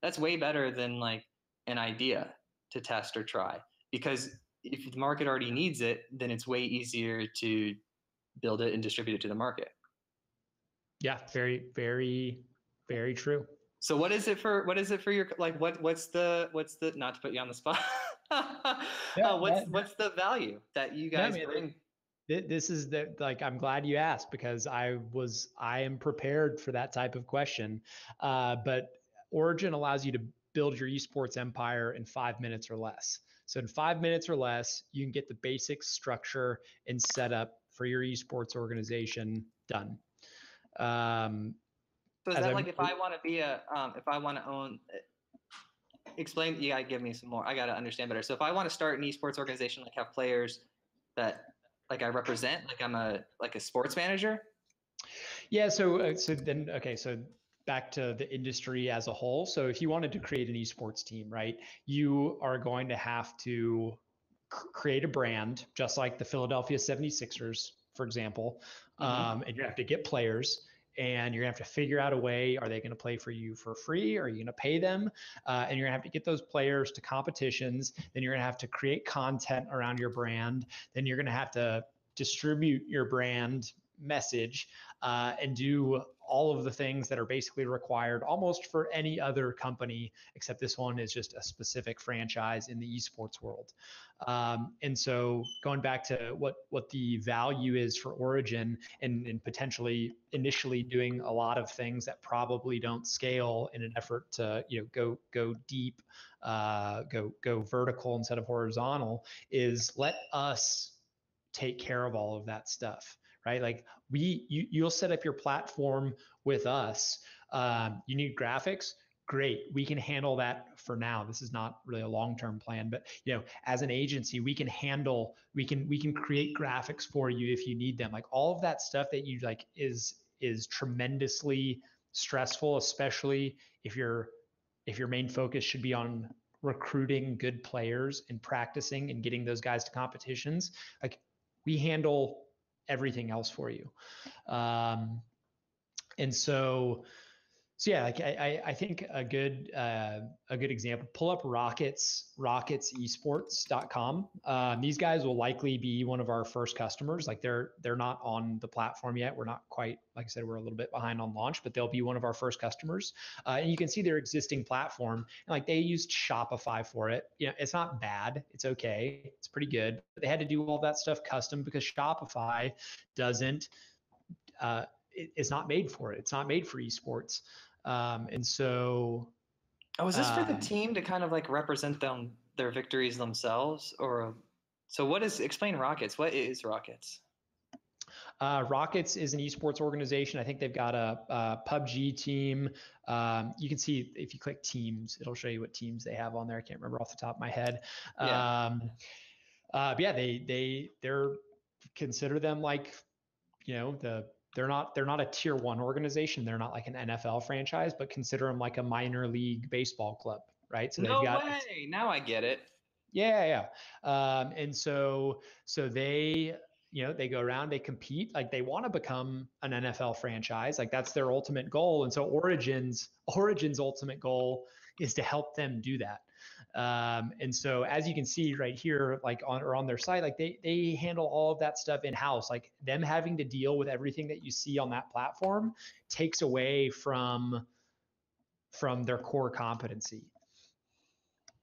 That's way better than like an idea to test or try, because if the market already needs it, then it's way easier to build it and distribute it to the market. Yeah, very, very, very true. So what is it for your, like, what's the, not to put you on the spot, what's the value that you guys bring? This is like, I'm glad you asked, because I am prepared for that type of question. But Origin allows you to build your esports empire in 5 minutes or less. So in 5 minutes or less, you can get the basic structure and setup for your esports organization done. So is that like, if I want to be if I want to own, explain, you gotta give me some more, I gotta understand better. So if I want to start an esports organization, like have players that like I represent, like I'm a sports manager. Yeah. So back to the industry as a whole. So if you wanted to create an esports team, right, you are going to have to create a brand, just like the Philadelphia 76ers, for example. And you have to get players, and you're gonna have to figure out a way. Are they going to play for you for free? Are you going to pay them? And you're gonna have to get those players to competitions. Then you're gonna have to create content around your brand. Then you're gonna have to distribute your brand message and do all of the things that are basically required almost for any other company, except this one is just a specific franchise in the esports world. And so going back to what the value is for Origin, and potentially initially doing a lot of things that probably don't scale in an effort to go deep, go vertical instead of horizontal, is let us take care of all of that stuff, right? Like you'll set up your platform with us. You need graphics. Great. We can handle that for now. This is not really a long-term plan, but as an agency, we can create graphics for you if you need them. Like all of that stuff that you like is tremendously stressful, especially if your main focus should be on recruiting good players and practicing and getting those guys to competitions. Like we handle everything else for you. And so yeah, like I think a good example, pull up rocketsesports.com. These guys will likely be one of our first customers. Like they're not on the platform yet. We're not quite, like I said, we're a little bit behind on launch, but they'll be one of our first customers. And you can see their existing platform, and like they used Shopify for it. It's not bad. It's okay. It's pretty good. But they had to do all that stuff custom because Shopify doesn't, it's not made for it. It's not made for esports. And so, is this for the team to kind of like represent their victories themselves, or so? Explain Rockets. What is Rockets? Rockets is an esports organization. I think they've got a PUBG team. You can see if you click teams, it'll show you what teams they have on there. I can't remember off the top of my head. Yeah. But yeah, they're consider them like, they're not a tier 1 organization. They're not like an NFL franchise, but consider them like a minor league baseball club, right? So no way. Now I get it. Yeah. And so they, they go around, they compete, like they want to become an NFL franchise. Like that's their ultimate goal. And so Origin's ultimate goal is to help them do that. And so as you can see right here, like on their site, like they handle all of that stuff in-house. Like them having to deal with everything that you see on that platform takes away from their core competency.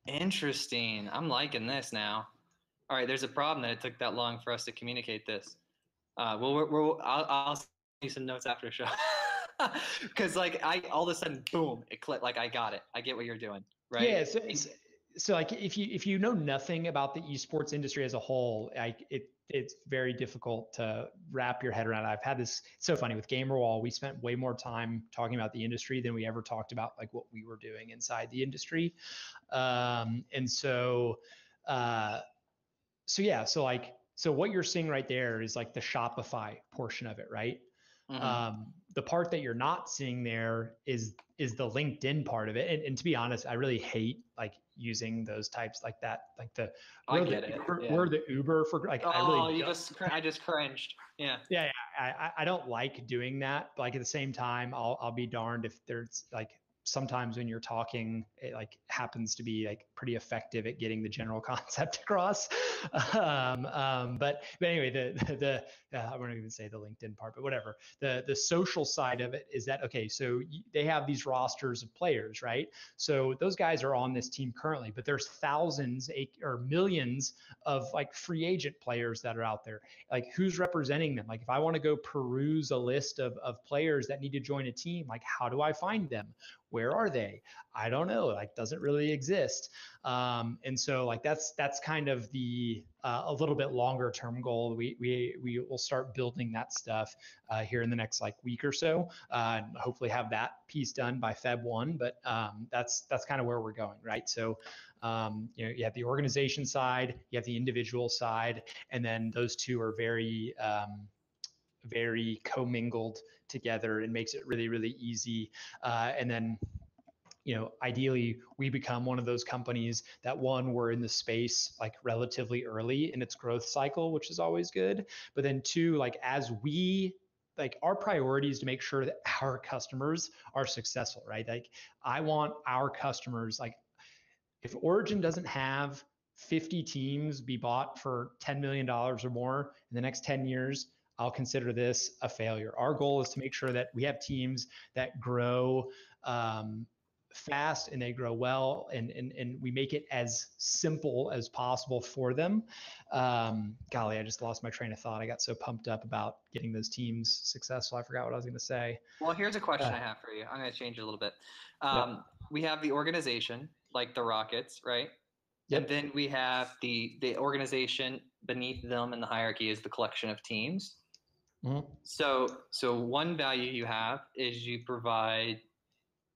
Interesting. I'm liking this now. All right, there's a problem that it took that long for us to communicate this. I'll send you some notes after the show. Because like all of a sudden, boom, it clicked. Like I got it. I get what you're doing, right? Yeah. So like if you know nothing about the esports industry as a whole, it's very difficult to wrap your head around. I've had this. It's so funny with GamerWall. We spent way more time talking about the industry than we ever talked about like what we were doing inside the industry. And so yeah. So what you're seeing right there is like the Shopify portion of it, right? The part that you're not seeing there is the LinkedIn part of it. And to be honest, I really hate like using those types like that. Like we're the Uber for like. I just cringed. Yeah. Yeah. I don't like doing that. But like at the same time, I'll be darned if there's like sometimes when you're talking, it like happens to be like pretty effective at getting the general concept across. But anyway, I won't even say the LinkedIn part, but whatever. The social side of it is that, okay, so they have these rosters of players, right? So those guys are on this team currently, but there's thousands or millions of like free agent players that are out there. Like who's representing them? Like if I want to go peruse a list of players that need to join a team, like how do I find them? Where are they? I don't know. Like doesn't really exist. And so like that's kind of the a little bit longer term goal. We will start building that stuff here in the next like week or so, and hopefully have that piece done by Feb 1. But that's kind of where we're going, right? So you have the organization side, you have the individual side, and then those two are very very commingled together and makes it really, really easy. And then, ideally we become one of those companies that, one, we're in the space like relatively early in its growth cycle, which is always good. But then two, like as we like our priority is to make sure that our customers are successful, right? Like I want our customers, like if Origin doesn't have 50 teams be bought for $10 million or more in the next 10 years, I'll consider this a failure. Our goal is to make sure that we have teams that grow fast and they grow well, and we make it as simple as possible for them. Golly, I just lost my train of thought. I got so pumped up about getting those teams successful. I forgot what I was going to say. Well, here's a question I have for you. I'm going to change it a little bit. Yep. We have the organization, like the Rockets, right? Yep. And then we have the organization beneath them in the hierarchy is the collection of teams. Mm-hmm. So one value you have is you provide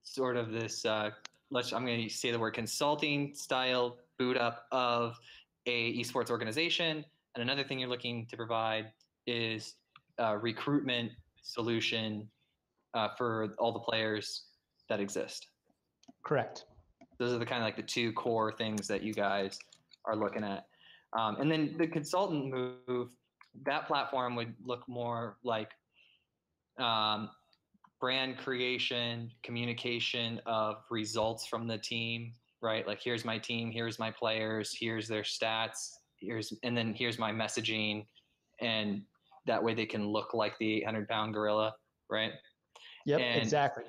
sort of this, I'm going to say the word consulting style boot up of a esports organization. And another thing you're looking to provide is a recruitment solution for all the players that exist. Correct. Those are the kind of like the two core things that you guys are looking at. And then the consultant move, that platform would look more like brand creation, communication of results from the team, right? Like here's my team, here's my players, here's their stats, and then here's my messaging. And that way they can look like the 800-pound gorilla, right? Yep, exactly.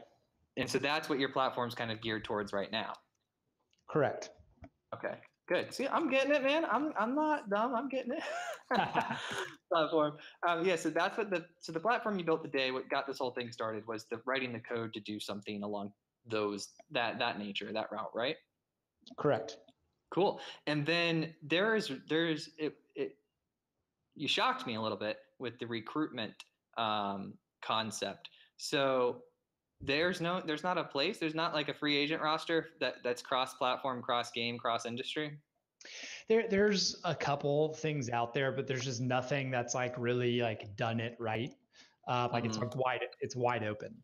And so that's what your platform's kind of geared towards right now. Correct. Okay, good. See, I'm getting it, man. I'm not dumb. I'm getting it. Platform. So that's what the platform you built today, what got this whole thing started was the writing the code to do something along that nature, that route, right? Correct. Cool. And then you shocked me a little bit with the recruitment concept. So there's not a place, there's not like a free agent roster that's cross-platform, cross-game, cross-industry. There's a couple things out there, but there's just nothing that's like really like done it right. Like it's wide open.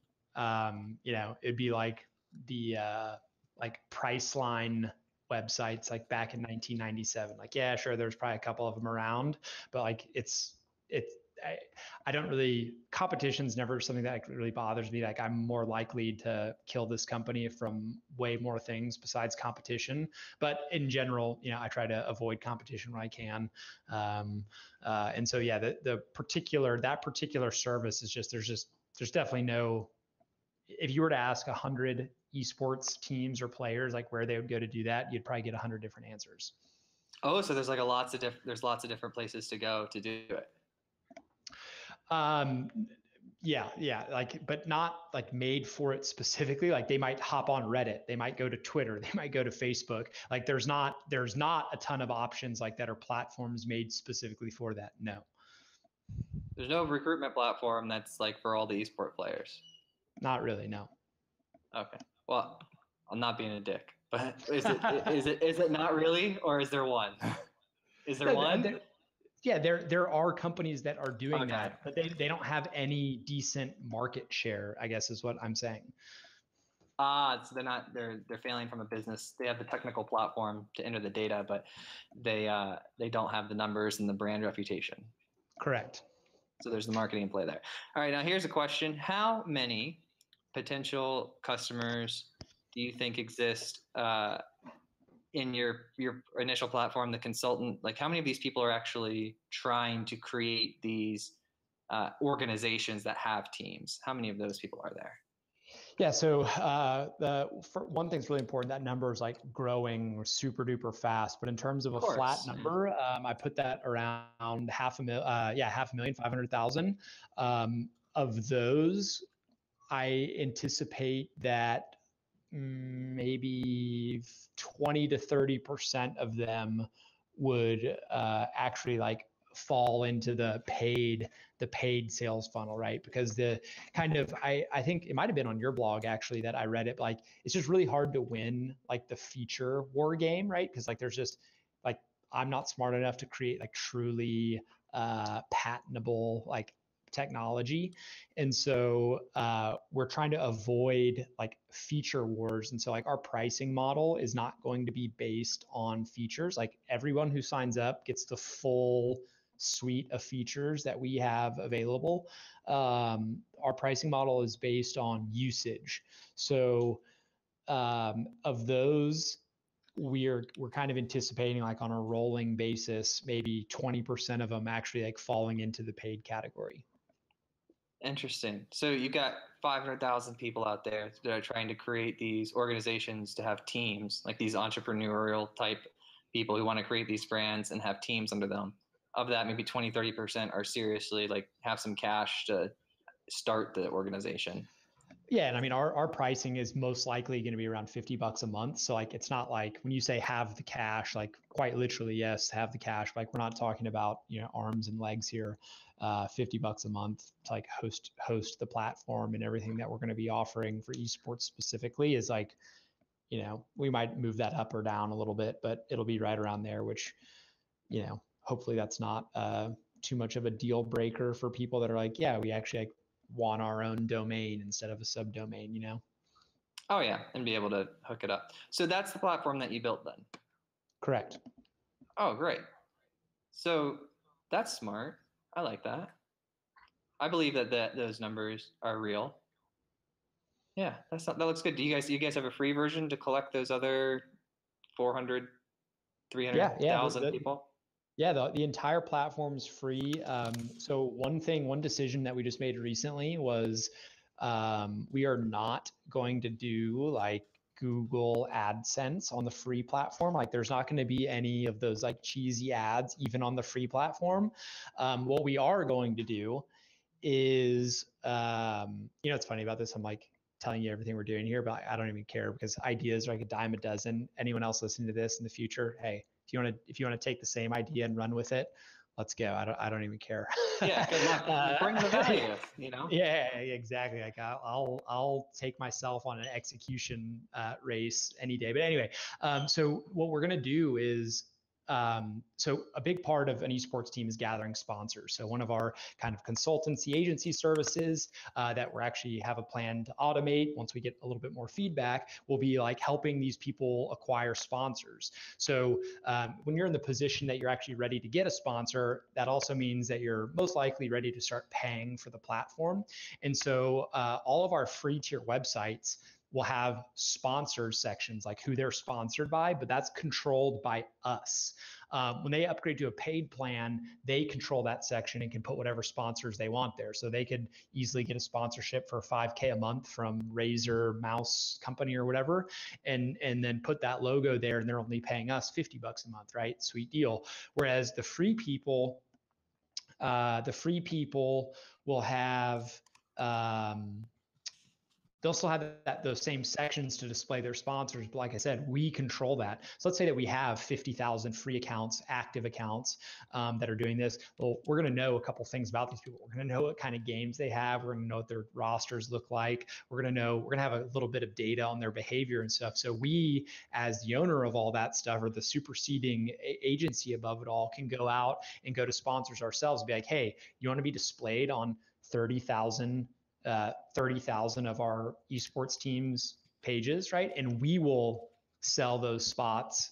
It'd be like the like Priceline websites like back in 1997. Like, yeah, sure, there's probably a couple of them around, but like I don't really, competition's never something that really bothers me. Like I'm more likely to kill this company from way more things besides competition. But in general, I try to avoid competition when I can. And so, yeah, that particular service is just, there's definitely no, if you were to ask 100 esports teams or players, like where they would go to do that, you'd probably get 100 different answers. Oh, so there's like lots of different places to go to do it. Yeah, like, but not like made for it specifically. Like they might hop on Reddit, they might go to Twitter, they might go to Facebook. Like there's not a ton of options like that are platforms made specifically for that. No. There's no recruitment platform that's like for all the esport players. Not really, no. Okay. Well, I'm not being a dick, but is it not really, or is there one? Is there one? Yeah, there are companies that are doing that, but they don't have any decent market share, I guess is what I'm saying. So they're failing from a business. They have the technical platform to enter the data, but they don't have the numbers and the brand reputation. Correct. So there's the marketing play there. All right, now here's a question. How many potential customers do you think exist in your initial platform, the consultant? Like how many of these people are actually trying to create these organizations that have teams? How many of those people are there? Yeah, so for one thing's really important. That number is like growing super duper fast. But in terms of a flat number, I put that around 500,000. Of those, I anticipate that maybe 20 to 30% of them would actually like fall into the paid sales funnel, right? Because the kind of, I think it might've been on your blog actually that I read it, like, it's just really hard to win like the feature war game, right? Because like, there's just like, I'm not smart enough to create like truly patentable, like technology. And so we're trying to avoid like feature wars. And so like our pricing model is not going to be based on features. Like everyone who signs up gets the full suite of features that we have available. Our pricing model is based on usage. So of those, we're kind of anticipating like on a rolling basis, maybe 20% of them actually like falling into the paid category. Interesting. So you got 500,000 people out there that are trying to create these organizations to have teams, like these entrepreneurial type people who want to create these brands and have teams under them. Of that, maybe 20, 30% are seriously like have some cash to start the organization. Yeah. And I mean, our pricing is most likely going to be around $50 a month. So like, it's not like when you say have the cash, like quite literally, yes, have the cash. Like we're not talking about, arms and legs here. $50 a month to like host the platform, and everything that we're going to be offering for esports specifically is like, we might move that up or down a little bit, but it'll be right around there, which, hopefully that's not too much of a deal breaker for people that are like, yeah, we actually like want our own domain instead of a subdomain, Oh yeah, and be able to hook it up. So that's the platform that you built then? Correct. Oh, great. So that's smart. I like that. I believe that those numbers are real. Yeah, that looks good. Do you guys have a free version to collect those other 400, 300,000 people? Yeah, the entire platform's free. So one decision that we just made recently was we are not going to do like Google AdSense on the free platform. Like there's not going to be any of those like cheesy ads even on the free platform. What we are going to do is, it's funny about this. I'm like telling you everything we're doing here, but I don't even care because ideas are like a dime a dozen. Anyone else listening to this in the future, hey, if you want to take the same idea and run with it, let's go. I don't even care. Yeah, good luck. Bring the value, Yeah, exactly. Like I'll take myself on an execution race any day. But anyway, so what we're gonna do is. So a big part of an esports team is gathering sponsors. So one of our kind of consultancy agency services that we're actually have a plan to automate once we get a little bit more feedback will be like helping these people acquire sponsors. So when you're in the position that you're actually ready to get a sponsor, that also means that you're most likely ready to start paying for the platform. And so all of our free tier websites will have sponsors sections, like who they're sponsored by, but that's controlled by us. When they upgrade to a paid plan, they control that section and can put whatever sponsors they want there. So they could easily get a sponsorship for $5K a month from Razer mouse company or whatever, and then put that logo there, and they're only paying us $50 a month, right? Sweet deal. Whereas the free people will have they'll still have those same sections to display their sponsors. But like I said, we control that. So let's say that we have 50,000 free accounts, active accounts that are doing this. Well, we're going to know a couple things about these people. We're going to know what kind of games they have. We're going to know what their rosters look like. We're going to have a little bit of data on their behavior and stuff. So we, as the owner of all that stuff, or the superseding agency above it all, can go out and go to sponsors ourselves and be like, hey, you want to be displayed on 30,000 of our esports teams pages, right? And we will sell those spots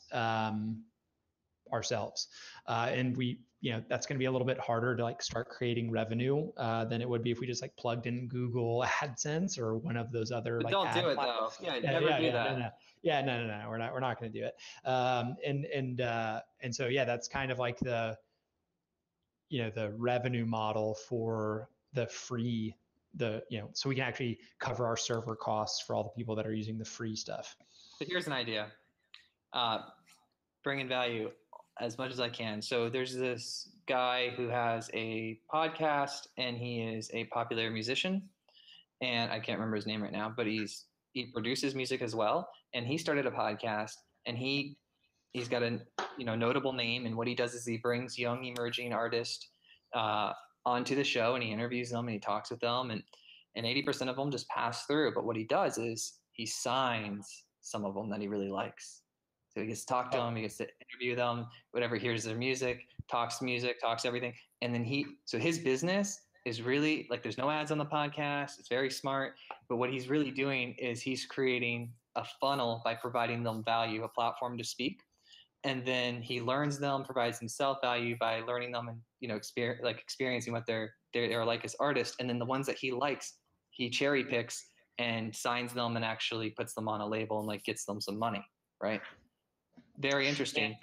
ourselves. And we, that's going to be a little bit harder to like start creating revenue than it would be if we just like plugged in Google AdSense or one of those other but like don't do it platforms. though. Yeah, never do that. No. Yeah, no. We're not going to do it. And so yeah, that's kind of like the revenue model for the free. So we can actually cover our server costs for all the people that are using the free stuff. So here's an idea. Bring in value as much as I can. So there's this guy who has a podcast, and he is a popular musician, and I can't remember his name right now, but he produces music as well. And he started a podcast, and he's got a notable name. And what he does is he brings young emerging artists onto the show, and he interviews them and he talks with them, and 80% of them just pass through. But what he does is he signs some of them that he really likes. So he gets to talk to them, he gets to interview them, whatever, hears their music, talks everything. And then so his business is really like, there's no ads on the podcast. It's very smart. But what he's really doing is he's creating a funnel by providing them value, a platform to speak. And then he learns them, provides himself value by learning them and, experiencing what they're like as artists. And then the ones that he likes, he cherry picks and signs them and actually puts them on a label and like gets them some money. Right. Very interesting.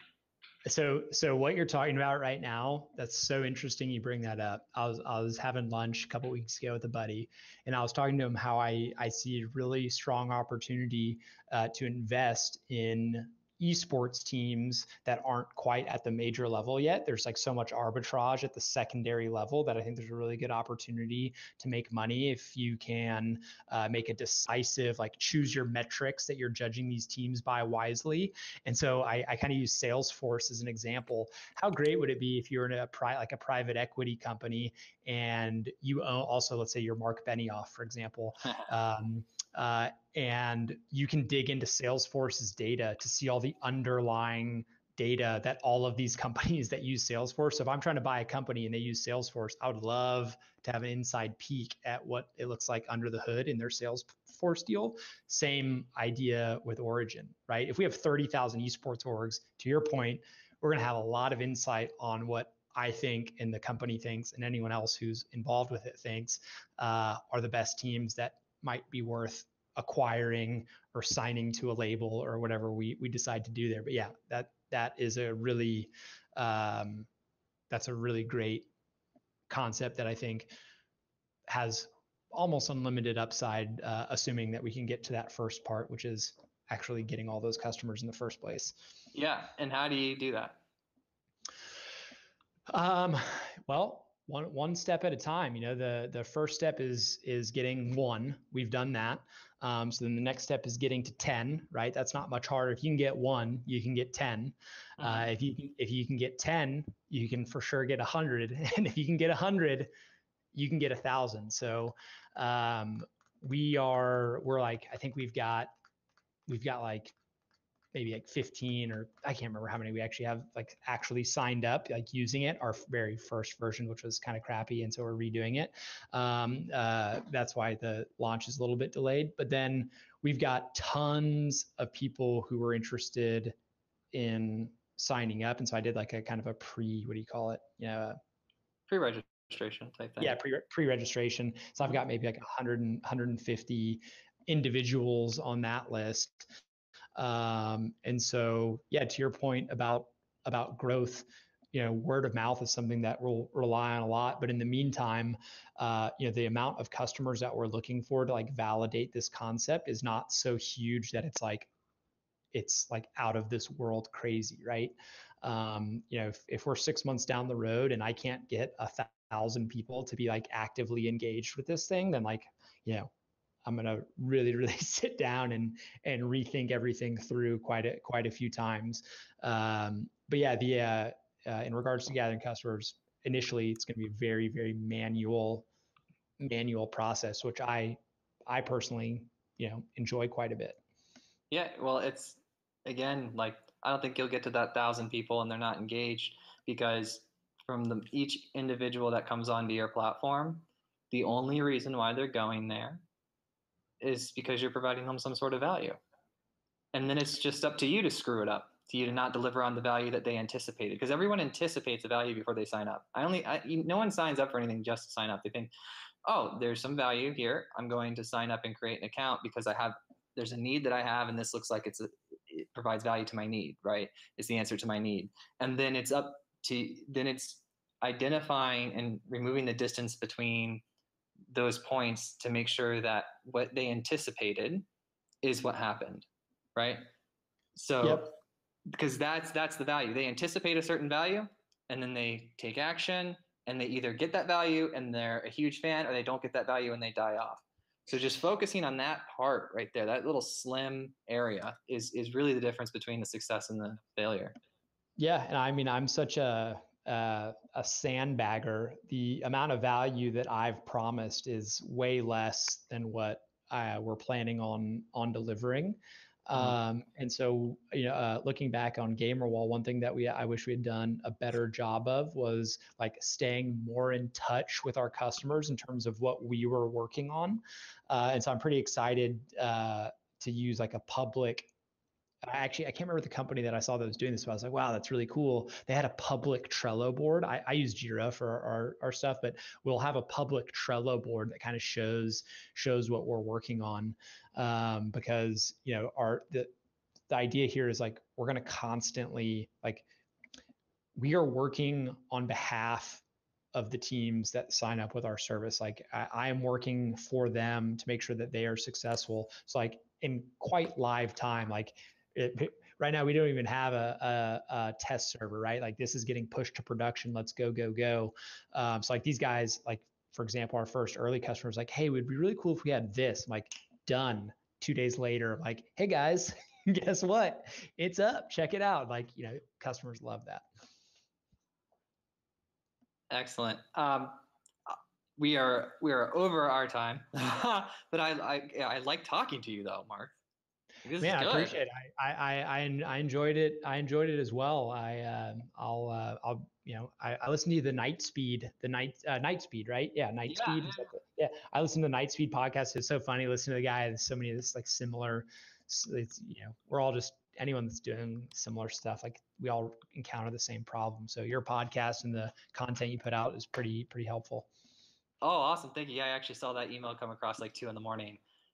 So what you're talking about right now, that's so interesting you bring that up. I was having lunch a couple of weeks ago with a buddy, and I was talking to him how I see a really strong opportunity to invest in esports teams that aren't quite at the major level yet. There's like so much arbitrage at the secondary level that I think there's a really good opportunity to make money if you can make a decisive, like, choose your metrics that you're judging these teams by wisely. And so I kind of use Salesforce as an example. How great would it be if you're in a private equity company and you own also, let's say you're Mark Benioff, for example, and you can dig into Salesforce's data to see all the underlying data that all of these companies that use Salesforce. So if I'm trying to buy a company and they use Salesforce, I would love to have an inside peek at what it looks like under the hood in their Salesforce deal. Same idea with Origin, right? If we have 30,000 esports orgs, to your point, we're going to have a lot of insight on what I think and the company thinks and anyone else who's involved with it thinks are the best teams that might be worth acquiring or signing to a label or whatever we decide to do there. But yeah, that is a really that's a really great concept that I think has almost unlimited upside, assuming that we can get to that first part, which is actually getting all those customers in the first place. Yeah. And how do you do that? Well, one step at a time. The first step is getting one. We've done that. So then the next step is getting to 10, right? That's not much harder. If you can get one, you can get 10. If you can get 10, you can for sure get 100. And if you can get 100, you can get 1,000. So we're like, I think we've got like maybe like 15, or I can't remember how many we actually have like actually signed up, like using it, our very first version, which was kind of crappy. And so we're redoing it. That's why the launch is a little bit delayed, but then we've got tons of people who were interested in signing up. And so I did like a kind of a what do you call it? Pre-registration type thing. Yeah. Pre-registration. So I've got maybe like 150 individuals on that list. And so, yeah, to your point about growth, word of mouth is something that we'll rely on a lot. But in the meantime, the amount of customers that we're looking for to like validate this concept is not so huge that it's like out of this world crazy, right? If we're 6 months down the road and I can't get 1,000 people to be like actively engaged with this thing, then like, I'm going to really, really sit down and rethink everything through quite a few times. But yeah, in regards to gathering customers, initially it's going to be a very, very manual process, which I personally, enjoy quite a bit. Yeah. Well, it's, again, like, I don't think you'll get to that 1,000 people and they're not engaged, because from each individual that comes onto your platform, the only reason why they're going there is because you're providing them some sort of value. And then it's just up to you to screw it up, to you to not deliver on the value that they anticipated, because everyone anticipates a value before they sign up. No one signs up for anything just to sign up. They think, oh, there's some value here. I'm going to sign up and create an account because there's a need that I have, and this looks like it provides value to my need, right? It's the answer to my need. And then it's identifying and removing the distance between those points to make sure that what they anticipated is what happened, right? So, yep. Because that's the value. They anticipate a certain value, and then they take action, and they either get that value and they're a huge fan, or they don't get that value and they die off. So just focusing on that part right there, that little slim area is really the difference between the success and the failure. Yeah. And I mean, I'm such a sandbagger. The amount of value that I've promised is way less than what we're planning on delivering. And so, looking back on Gamerwall, one thing that I wish we had done a better job of was like staying more in touch with our customers in terms of what we were working on. And so I'm pretty excited to use like a public. I can't remember the company that I saw that was doing this, but I was like, wow, that's really cool. They had a public Trello board. I use Jira for our stuff, but we'll have a public Trello board that kind of shows what we're working on. Because, the idea here is like, we're going to constantly, like, we are working on behalf of the teams that sign up with our service. Like I am working for them to make sure that they are successful. So like in quite live time, like right now we don't even have a test server, right? Like this is getting pushed to production. Let's go. So like these guys, like for example, our first early customers, like, hey, it would be really cool if we had this. I'm like, done. 2 days later, I'm like, hey guys, guess what? It's up. Check it out. Like, customers love that. Excellent. We are over our time, but I like talking to you though, Mark. This Man, is I good. appreciate it. I enjoyed it. I enjoyed it as well. I listened to the Nightspeed, right? Yeah, Nightspeed. Yeah. I listened to the Nightspeed podcast. It's so funny listening to the guy. There's so many of this like similar. It's we're all just anyone that's doing similar stuff. Like we all encounter the same problem. So your podcast and the content you put out is pretty helpful. Oh, awesome! Thank you. Yeah, I actually saw that email come across like 2 a.m.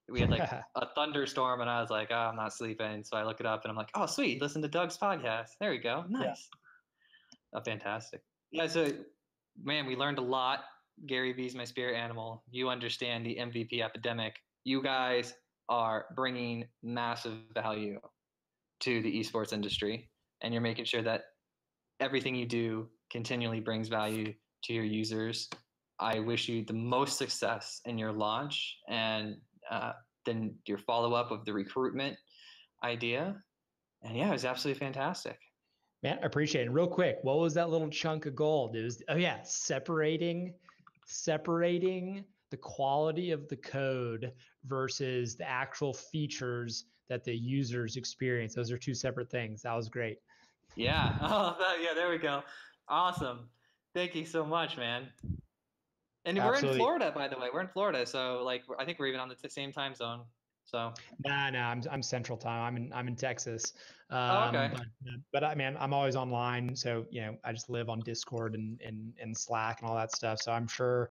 We had like a thunderstorm, and I was like, oh, I'm not sleeping. So I look it up, and I'm like, oh, sweet. Listen to Doug's podcast. There you go. Nice. Yeah. Oh, fantastic. Yeah. So, man, we learned a lot. Gary Vee's my spirit animal. You understand the MVP epidemic. You guys are bringing massive value to the esports industry, and you're making sure that everything you do continually brings value to your users. I wish you the most success in your launch and then your follow-up of the recruitment idea. And yeah, it was absolutely fantastic. Man, I appreciate it. Real quick, what was that little chunk of gold? It was, separating the quality of the code versus the actual features that the users experience. Those are 2 separate things. That was great. Yeah. Yeah, there we go. Awesome. Thank you so much, man. And Absolutely. We're in Florida, by the way. We're in Florida, so like I think we're even on the same time zone. So. Nah, I'm Central Time. I'm in Texas. Okay. But I'm always online. So I just live on Discord and Slack and all that stuff. So I'm sure